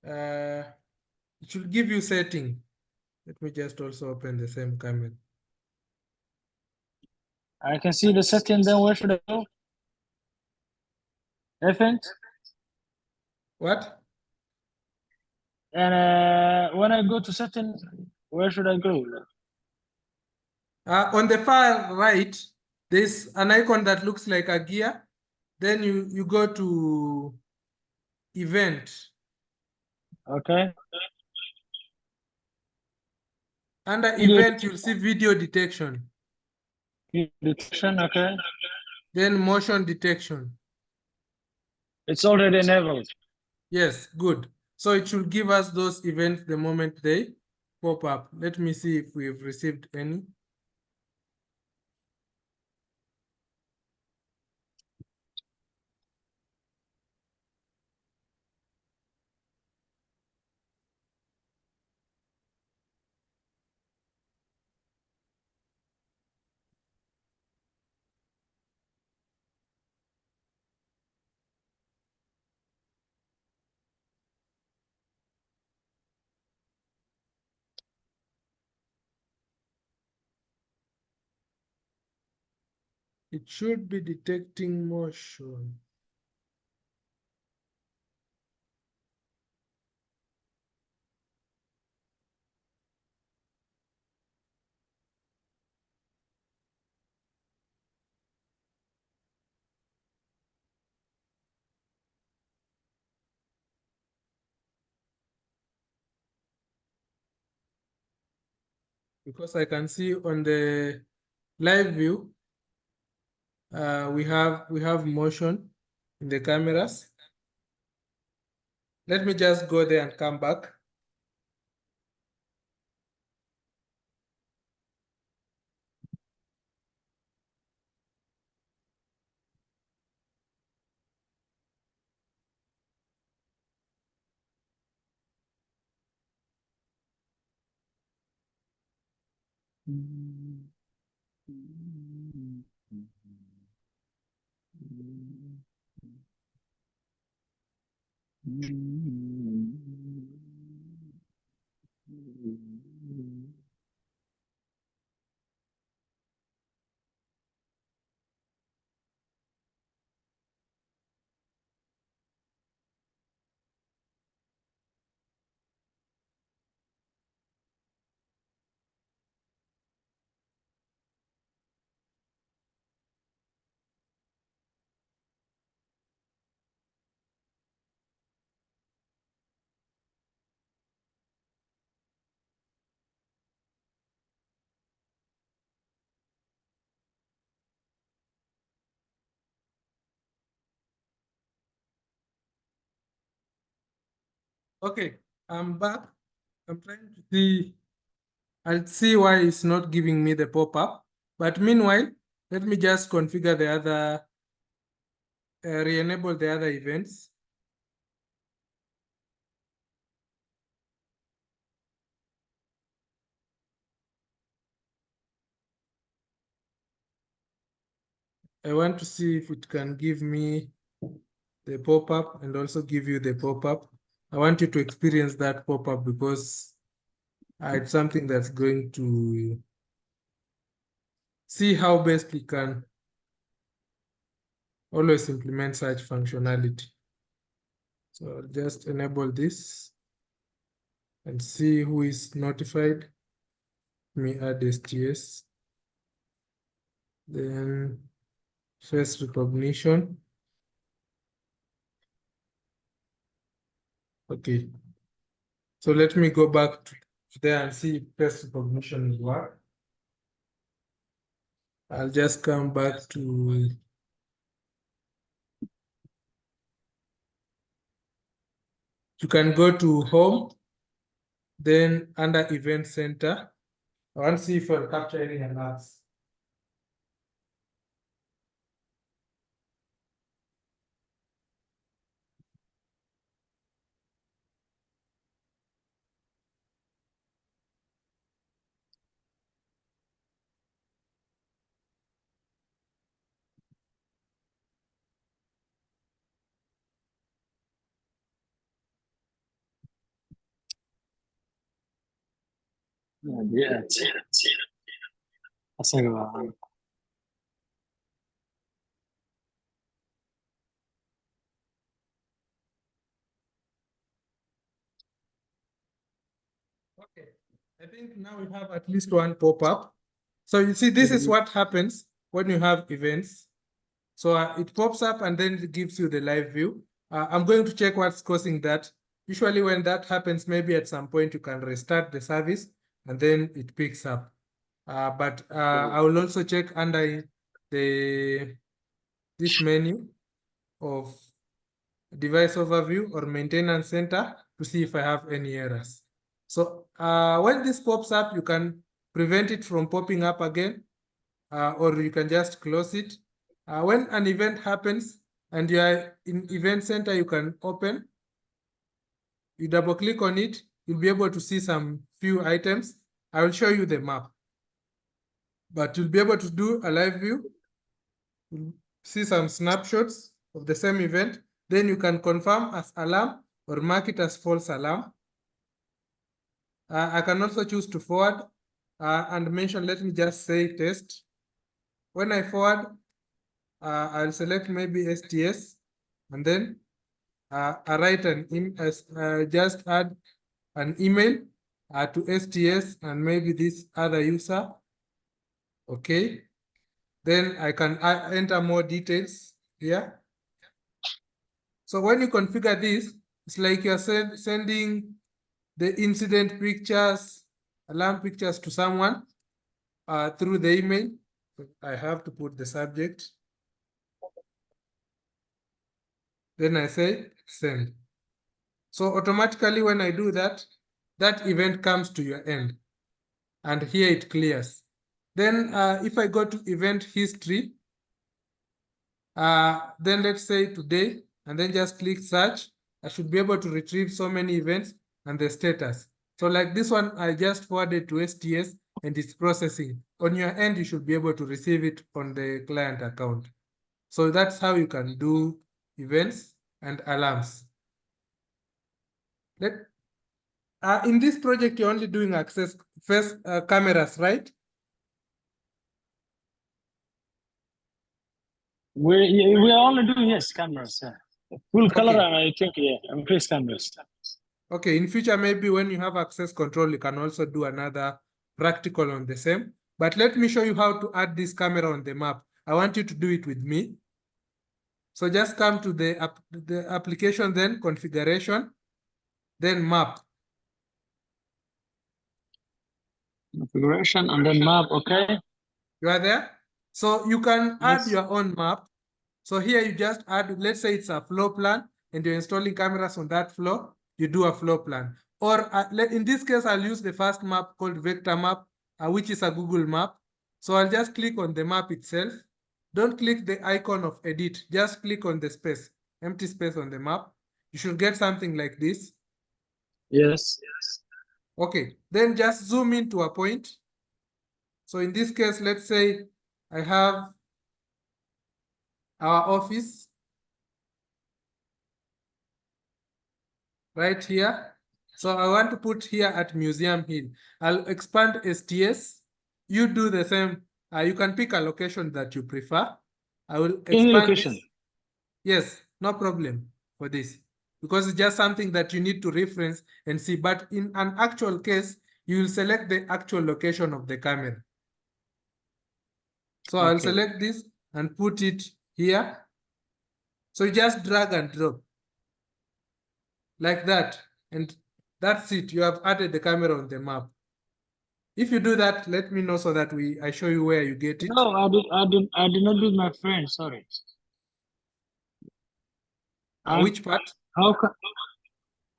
It should give you setting. Let me just also open the same camera. I can see the setting, then where should I go? Event? What? And when I go to setting, where should I go? On the far right, there's an icon that looks like a gear. Then you go to event. Okay. Under event, you'll see video detection. Video detection, okay. Then motion detection. It's already enabled. Yes, good. So it should give us those events the moment they pop up. Let me see if we've received any. It should be detecting motion. Because I can see on the live view, we have motion in the cameras. Let me just go there and come back. Okay, I'm back. I'm trying to see. I'll see why it's not giving me the pop-up. But meanwhile, let me just configure the other, re-enable the other events. I want to see if it can give me the pop-up and also give you the pop-up. I want you to experience that pop-up because it's something that's going to see how best we can always implement such functionality. So I'll just enable this and see who is notified. Let me add STS. Then face recognition. Okay. So let me go back to there and see if face recognition is work. I'll just come back to you can go to home, then under event center. I want to see if you're capturing alerts. Yeah. Okay, I think now we have at least one pop-up. So you see, this is what happens when you have events. So it pops up and then it gives you the live view. I'm going to check what's causing that. Usually when that happens, maybe at some point you can restart the service and then it picks up. But I will also check under this menu of device overview or maintenance center to see if I have any errors. So when this pops up, you can prevent it from popping up again, or you can just close it. When an event happens and you are in event center, you can open, you double click on it, you'll be able to see some few items. I will show you the map, but you'll be able to do a live view. You'll see some snapshots of the same event. Then you can confirm as alarm or mark it as false alarm. I can also choose to forward and mention, let me just say test. When I forward, I'll select maybe STS and then I write just add an email to STS and maybe this other user. Okay. Then I can enter more details here. So when you configure this, it's like you're sending the incident pictures, alarm pictures to someone through the email. I have to put the subject. Then I say send. So automatically when I do that, that event comes to your end. And here it clears. Then if I go to event history, then let's say today, and then just click search, I should be able to retrieve so many events and the status. So like this one, I just forwarded to STS and it's processing. On your end, you should be able to receive it on the client account. So that's how you can do events and alarms. In this project, you're only doing access first cameras, right? We are only doing, yes, cameras. Full color, Okay. and I think, yeah, increase cameras. Okay, in future, maybe when you have access control, you can also do another practical on the same. But let me show you how to add this camera on the map. I want you to do it with me. So just come to the application, then configuration, then map. Configuration and then map, okay. You are there? So you can add Yes. your own map. So here you just add, let's say it's a floor plan and you're installing cameras on that floor, you do a floor plan. Or in this case, I'll use the first map called vector map, which is a Google map. So I'll just click on the map itself. Don't click the icon of edit, just click on the space, empty space on the map. You should get something like this. Yes. Okay, then just zoom in to a point. So in this case, let's say I have our office right here. So I want to put here at Museum Hill. I'll expand STS. You do the same. You can pick a location that you prefer. I will expand any location. this. Yes, no problem for this, because it's just something that you need to reference and see. But in an actual case, you will select the actual location of the camera. So I'll select this and put it here. So you just drag and drop like that. And that's it. You have added the camera on the map. If you do that, let me know so that I show you where you get it. No, I did not do my friend, sorry. Which part? How can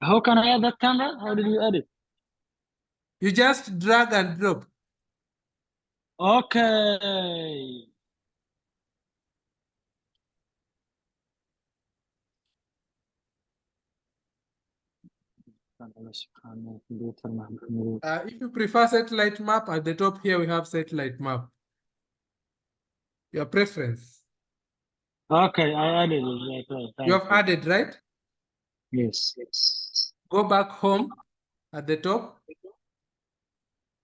How can I add that camera? How did you add it? You just drag and drop. Okay. If you prefer satellite map, at the top here we have satellite map. Your preference. Okay, I added it. You have added, right? Yes. Go back home at the top.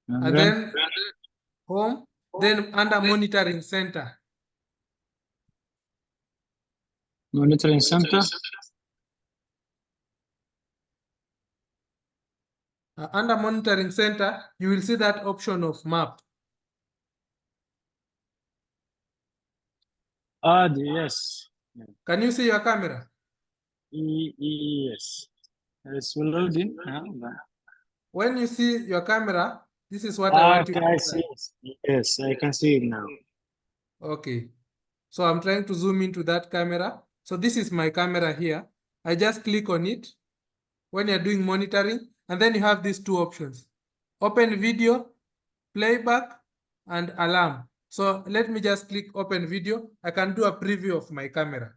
And then home. Then under monitoring center. monitoring center. Under monitoring center, you will see that option of map. Add, yes. Can you see your camera? Yes. It's loading now. When you see your camera, this is what I want you to I see. Yes, I can see it now. Okay. So I'm trying to zoom into that camera. So this is my camera here. I just click on it when you're doing monitoring, and then you have these two options: open video, playback, and alarm. So let me just click open video. I can do a preview of my camera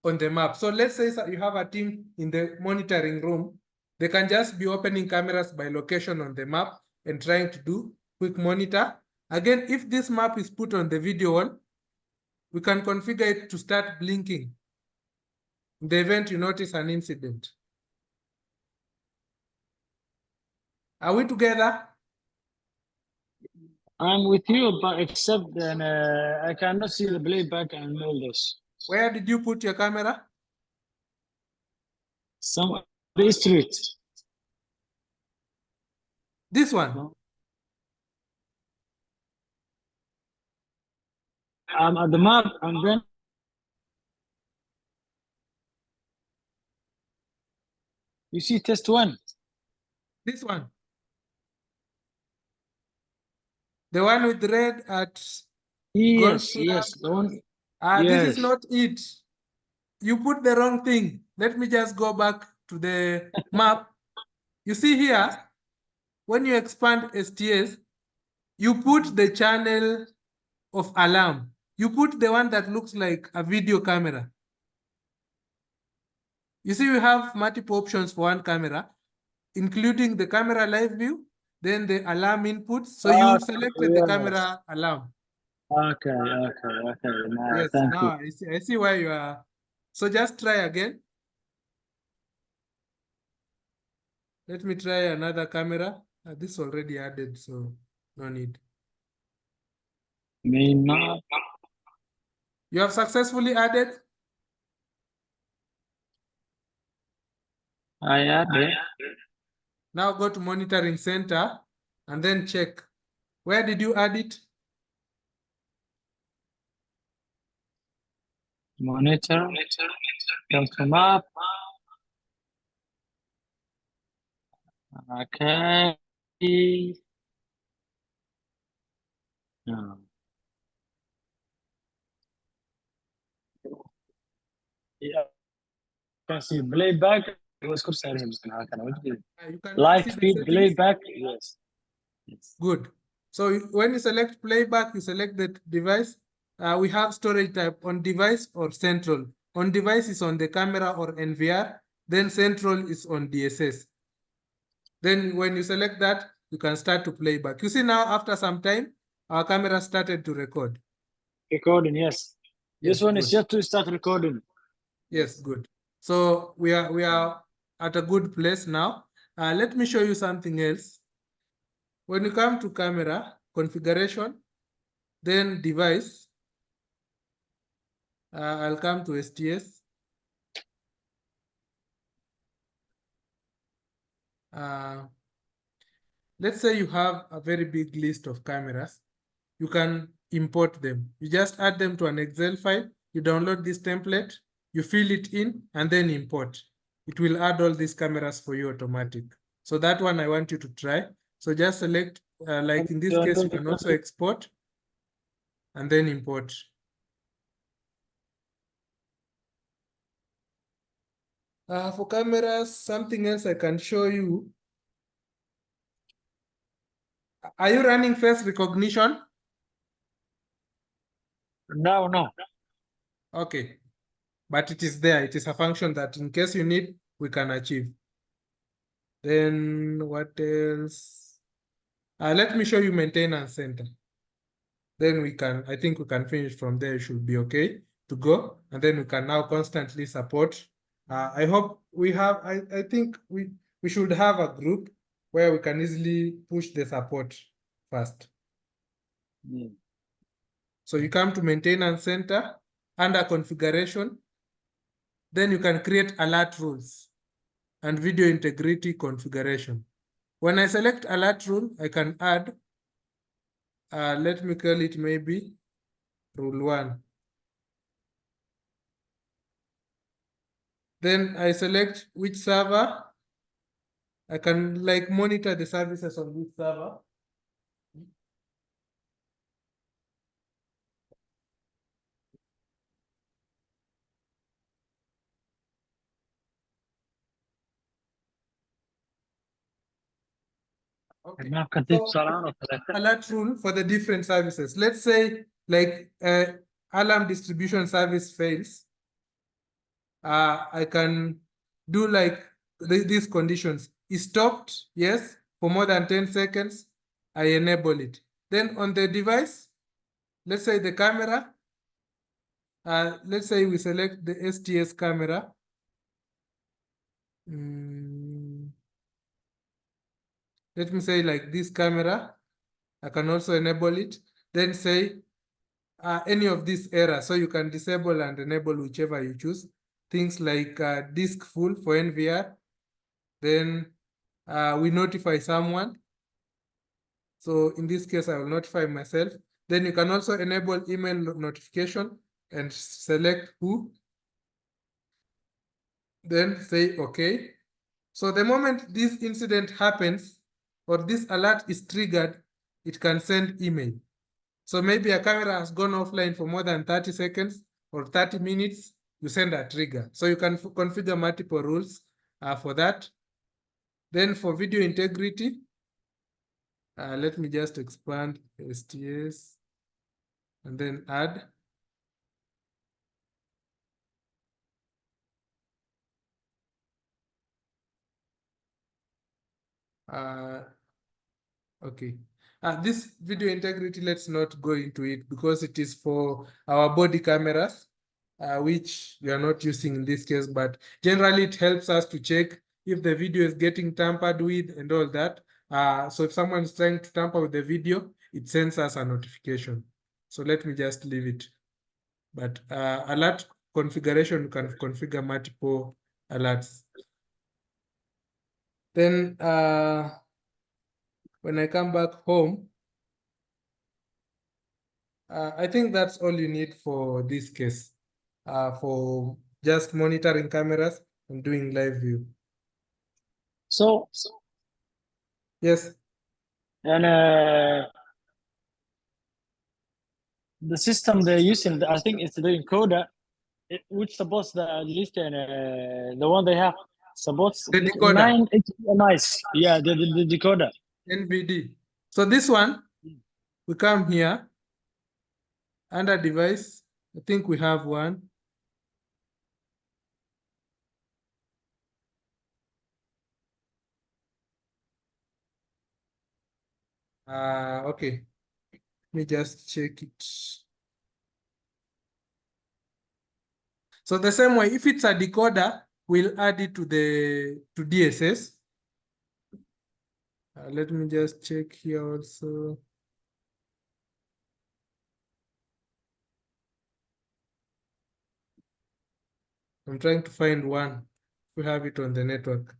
on the map. So let's say you have a team in the monitoring room. They can just be opening cameras by location on the map and trying to do quick monitor. Again, if this map is put on the video wall, we can configure it to start blinking in the event you notice an incident. Are we together? I'm with you, but except then I cannot see the playback and all this. Where did you put your camera? Some street. This one? I'm at the map, and then you see test one. This one? The one with red at Yes, Golf yes, the one. This Yes. is not it. You put the wrong thing. Let me just go back to the map. You see here, when you expand STS, you put the channel of alarm. You put the one that looks like a video camera. You see, we have multiple options for one camera, including the camera live view, then the alarm inputs. So you selected the camera alarm. Okay. Now, Yes, thank now you. I see why you are. So just try again. Let me try another camera. This is already added, so no need. Main map. You have successfully added? I added. Now go to monitoring center and then check. Where did you add it? Monitor. Come to map. Okay. No. Yeah. You can see playback. You can Live see the feed settings. playback. Yes. Good. So when you select playback, you select the device. We have storage type on device or central. On device is on the camera or NVR. Then central is on DSS. Then when you select that, you can start to playback. You see now, after some time, our camera started to record. Recording, yes. This one is yet to start recording. Yes, good. So we are at a good place now. Let me show you something else. When you come to camera configuration, then device, I'll come to STS. Let's say you have a very big list of cameras. You can import them. You just add them to an Excel file. You download this template, you fill it in, and then import. It will add all these cameras for you automatic. So that one I want you to try. So just select, like in this case, you can also export and then import. For cameras, something else I can show you. Are you running face recognition? No. Okay, but it is there. It is a function that in case you need, we can achieve. Then what else? Let me show you maintenance center. Then I think we can finish from there. It should be okay to go. And then we can now constantly support. I hope we have, I think we should have a group where we can easily push the support first. So you come to maintenance center, under configuration, then you can create alert rules and video integrity configuration. When I select alert rule, I can add, let me call it maybe rule 1. Then I select which server. I can like monitor the services on this server. Okay. So, alert rule for the different services. Let's say like alarm distribution service fails. I can do like these conditions. Is stopped, yes, for more than 10 seconds, I enable it. Then on the device, let's say the camera, let's say we select the STS camera. Let me say like this camera, I can also enable it. Then say any of these errors. So you can disable and enable whichever you choose. Things like disk full for NVR. Then we notify someone. So in this case, I will notify myself. Then you can also enable email notification and select who. Then say okay. So the moment this incident happens or this alert is triggered, it can send email. So maybe a camera has gone offline for more than 30 seconds or 30 minutes, you send a trigger. So you can configure multiple rules for that. Then for video integrity, let me just expand STS and then add. Okay. This video integrity, let's not go into it because it is for our body cameras, which we are not using in this case, but generally it helps us to check if the video is getting tampered with and all that. So if someone is trying to tamper with the video, it sends us a notification. So let me just leave it. But alert configuration, you can configure multiple alerts. Then when I come back home, I think that's all you need for this case, for just monitoring cameras and doing live view. So yes. And the system they're using, I think it's the encoder, which supports the at least the one they have supports The decoder. 9 HDMIs. Yeah, the decoder. NVD. So this one, we come here under device. I think we have one. Okay. Let me just check it. So the same way, if it's a decoder, we'll add it to DSS. Let me just check here also. I'm trying to find one. We have it on the network.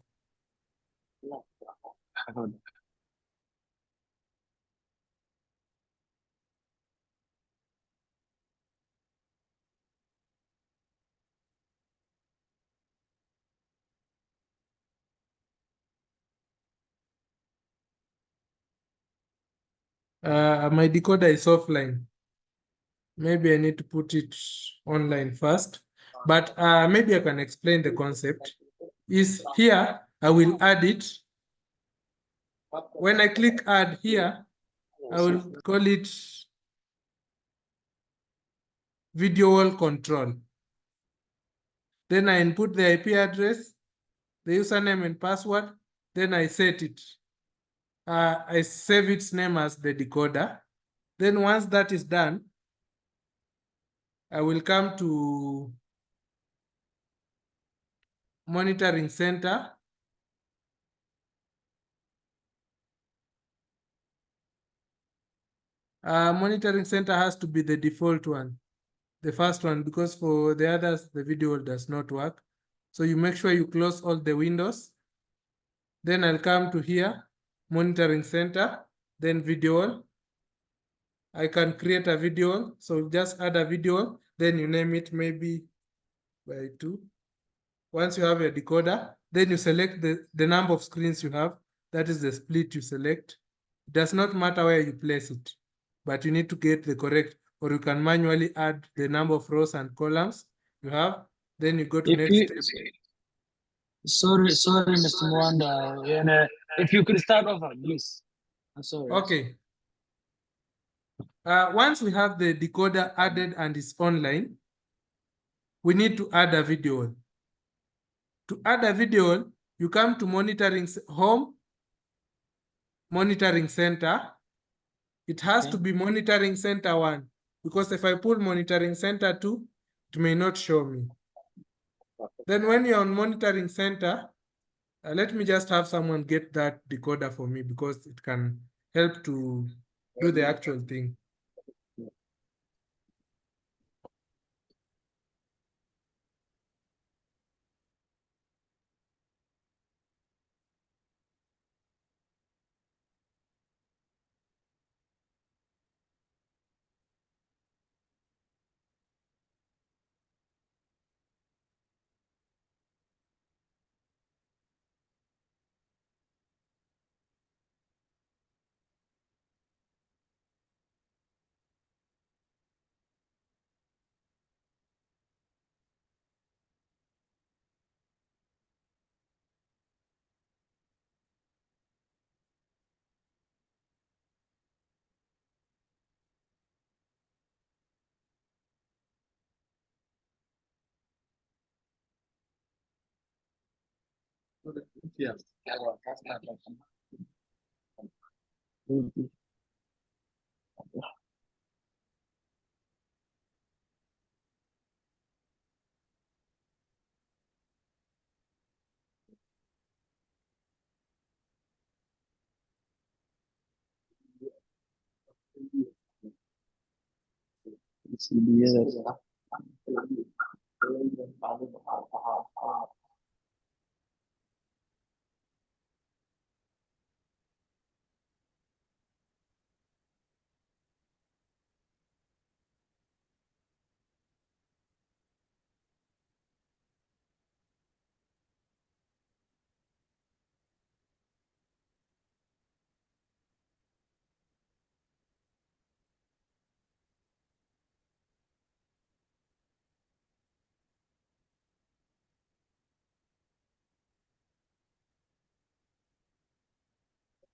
My decoder is offline. Maybe I need to put it online first, but maybe I can explain the concept. is here. I will add it. When I click add here, I will call it video wall control. Then I input the IP address, the username and password. Then I set it. I save its name as the decoder. Then once that is done, I will come to monitoring center. Monitoring center has to be the default one, the first one, because for the others, the video does not work. So you make sure you close all the windows. Then I'll come to here, monitoring center, then video. I can create a video. So just add a video, then you name it maybe by 2. Once you have a decoder, then you select the number of screens you have. That is the split you select. It does not matter where you place it, but you need to get the correct, or you can manually add the number of rows and columns you have. Then you go to next step. Sorry, Mr. Mwanda. And, if you could start over, please. I'm sorry. Okay. Once we have the decoder added and it's online, we need to add a video. To add a video, you come to monitoring home, monitoring center. It has to be monitoring center 1, because if I pull monitoring center 2, it may not show me. Then when you're on monitoring center, let me just have someone get that decoder for me, because it can help to do the actual thing. Yeah.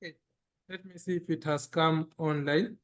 Okay, let me see if it has come online.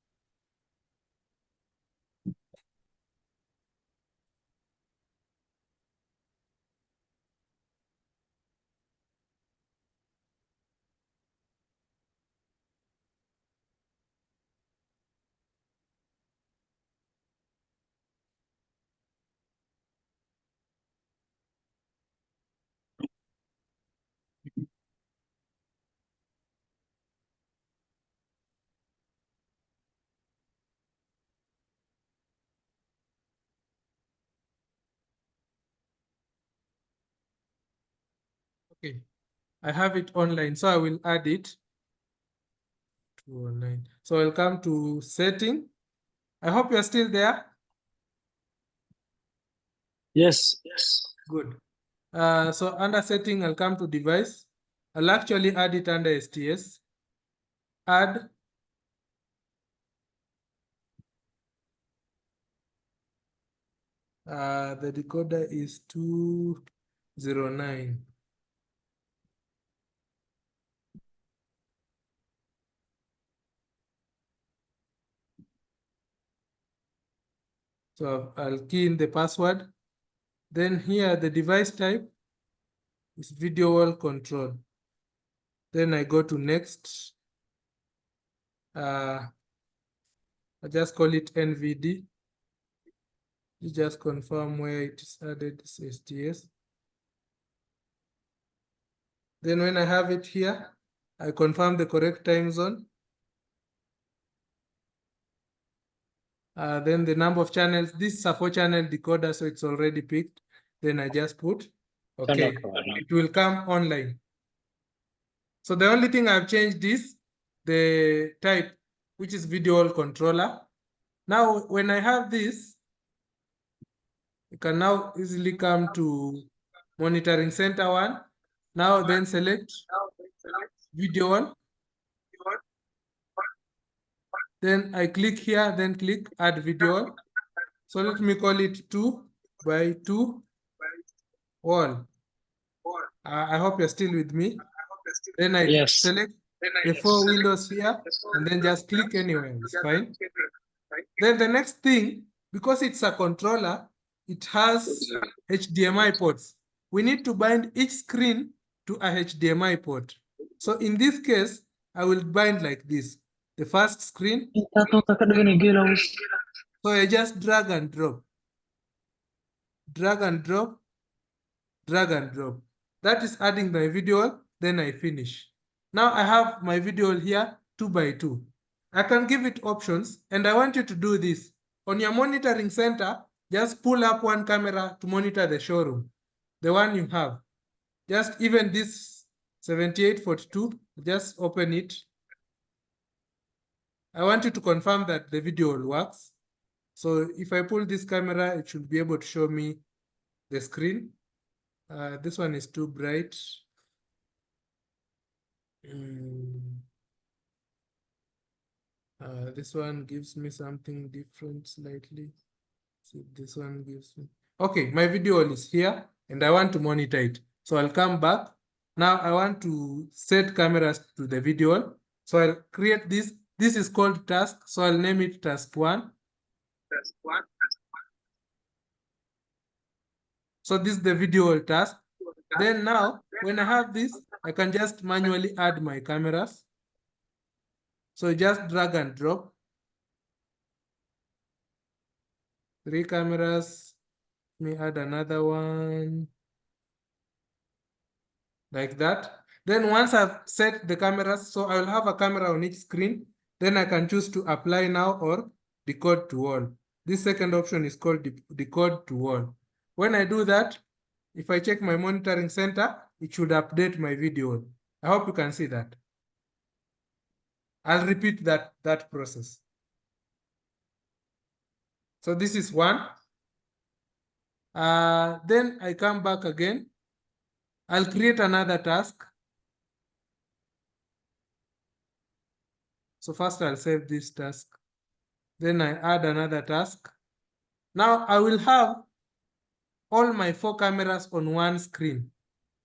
Okay, I have it online, so I will add it to online. So I'll come to setting. I hope you're still there. Yes. Good. So under setting, I'll come to device. I'll actually add it under STS. Add. The decoder is 209. So I'll key in the password. Then here the device type is video wall control. Then I go to next. I just call it NVD. You just confirm where it is added, this STS. Then when I have it here, I confirm the correct time zone. Then the number of channels, this is a 4-channel decoder, so it's already picked. Then I just put, okay, it will come online. So the only thing I've changed is the type, which is video wall controller. Now, when I have this, you can now easily come to monitoring center 1. Now then select video wall. Then I click here, then click add video wall. So let me call it 2x2 wall. I hope you're still with me. Then I select the 4 windows here and then just click anywhere, it's fine. Then the next thing, because it's a controller, it has HDMI ports. We need to bind each screen to a HDMI port. So in this case, I will bind like this. The first screen. So I just drag and drop. Drag and drop. Drag and drop. That is adding my video, then I finish. Now I have my video here 2x2. I can give it options, and I want you to do this. On your monitoring center, just pull up one camera to monitor the showroom, the one you have. Just even this 7842, just open it. I want you to confirm that the video works. So if I pull this camera, it should be able to show me the screen. This one is too bright. This one gives me something different slightly. See, this one gives me. Okay, my video is here and I want to monitor it. So I'll come back. Now I want to set cameras to the video. So I'll create this. This is called task. So I'll name it task 1. So this is the video task. Then now, when I have this, I can just manually add my cameras. So just drag and drop. 3 cameras. Let me add another one. Like that. Then once I've set the cameras, so I will have a camera on each screen. Then I can choose to apply now or decode to all. This second option is called decode to all. When I do that, if I check my monitoring center, it should update my video. I hope you can see that. I'll repeat that process. So this is 1. Then I come back again. I'll create another task. So first I'll save this task. Then I add another task. Now I will have all my 4 cameras on one screen.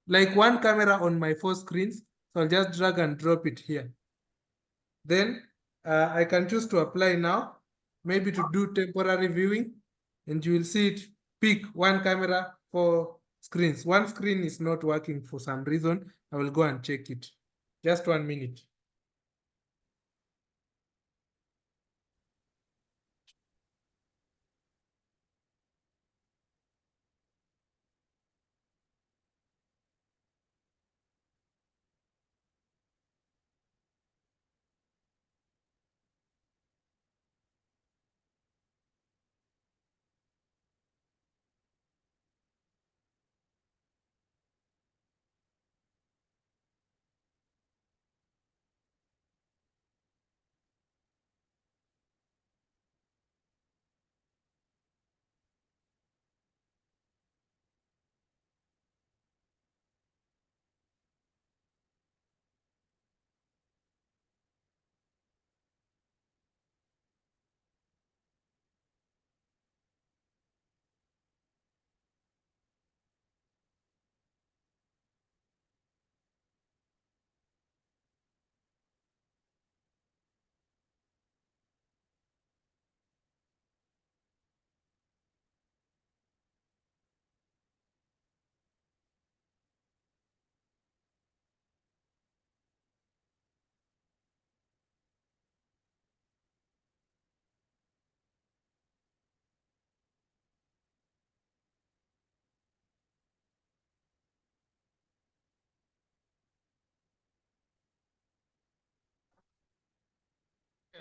Like one camera on my 4 screens. So I'll just drag and drop it here. Then I can choose to apply now, maybe to do temporary viewing, and you will see it pick one camera, 4 screens. One screen is not working for some reason. I will go and check it. Just 1 minute.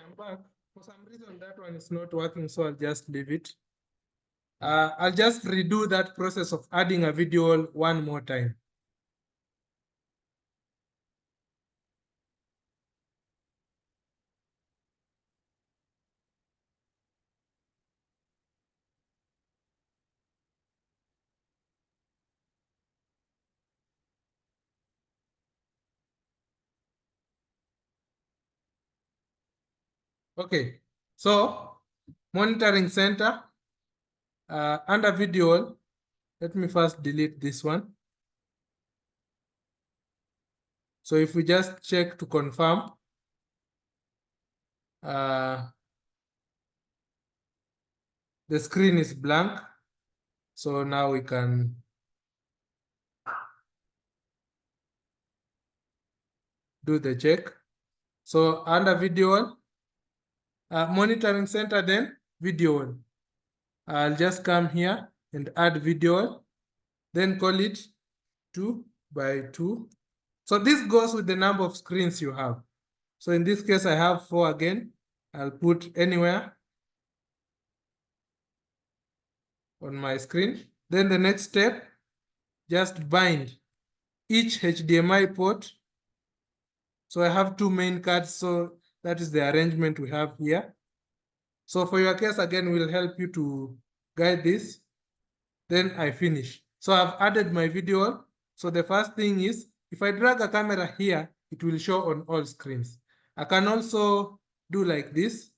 I'm back. For some reason, that one is not working, so I'll just leave it. I'll just redo that process of adding a video one more time. Okay, so monitoring center, under video, let me first delete this one. So if we just check to confirm, the screen is blank. So now we can do the check. So under video, monitoring center, then video. I'll just come here and add video, then call it 2 by 2. So this goes with the number of screens you have. So in this case, I have 4 again. I'll put anywhere on my screen. Then the next step, just bind each HDMI port. So I have 2 main cards, so that is the arrangement we have here. So for your case, again, we'll help you to guide this. Then I finish. So I've added my video. So the first thing is, if I drag a camera here, it will show on all screens. I can also do like this.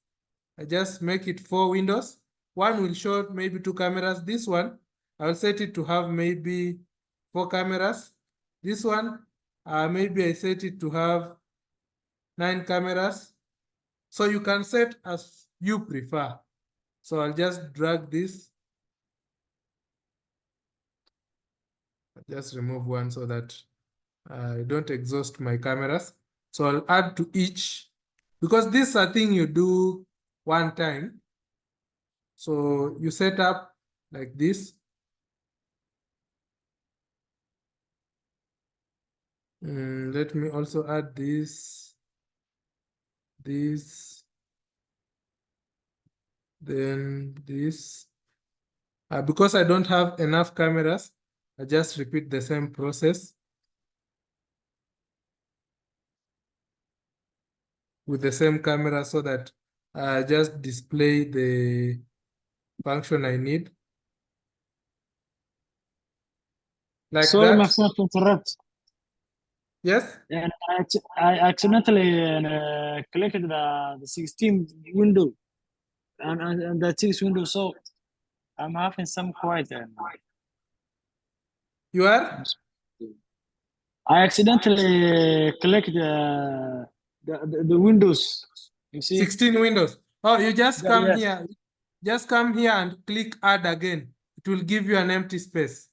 I just make it 4 windows. One will show maybe 2 cameras. This one, I'll set it to have maybe 4 cameras. This one, maybe I set it to have 9 cameras. So you can set as you prefer. So I'll just drag this. Just remove one so that I don't exhaust my cameras. So I'll add to each, because this is a thing you do one time. So you set up like this. Let me also add this, then this. Because I don't have enough cameras, I just repeat the same process with the same camera so that I just display the function I need. Like sorry, that. my friend, to interrupt. Yes? And I accidentally clicked the 16 window and the 6 window, so I'm having some quiet there. You are? I accidentally clicked the windows. You see? 16 windows. Oh, you just come Yes. here. Just come here and click add again. It will give you an empty space.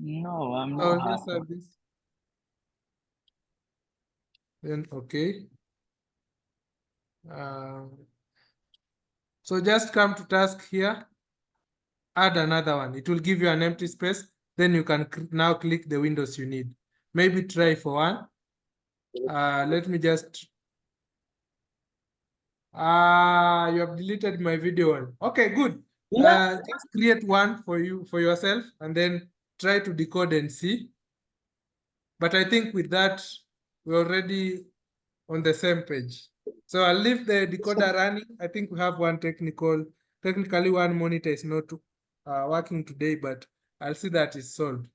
No, I'm So not. just have this. Then okay. So just come to task here. Add another one. It will give you an empty space. Then you can now click the windows you need. Maybe try for one. Let me just. You have deleted my video one. Okay, good. Yeah. Just create one for yourself, and then try to decode and see. But I think with that, we're already on the same page. So I'll leave the decoder running. I think we have one technically one monitor is not working today, but I'll see that it's solved.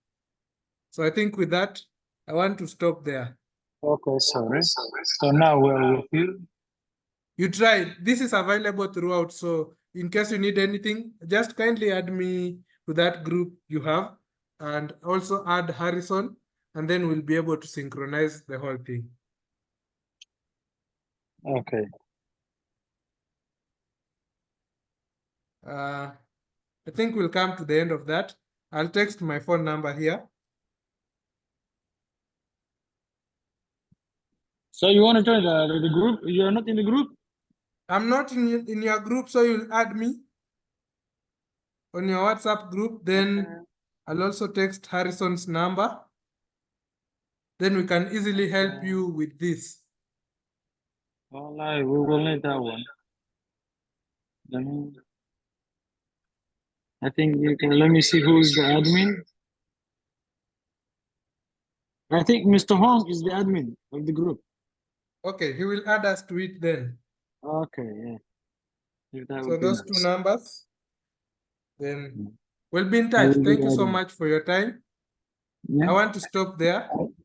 So I think with that, I want to stop there. Okay, sorry. So now we're with you. You try. This is available throughout. So in case you need anything, just kindly add me to that group you have, and also add Harrison, and then we'll be able to synchronize the whole thing. Okay. I think we'll come to the end of that. I'll text my phone number here. So you want to join the group? You're not in the group? I'm not in your group, so you'll add me on your WhatsApp group. Then I'll also text Harrison's number. Then we can easily help you with this. Wallahi, we will need that one. I think you can. Let me see who is the admin. I think Mr. Hong is the admin of the group. Okay, he will add us to it then. Okay, yeah. If that So would be those two nice. numbers, then we'll be in touch. Thank you so much for your time. Yeah. I want to stop there.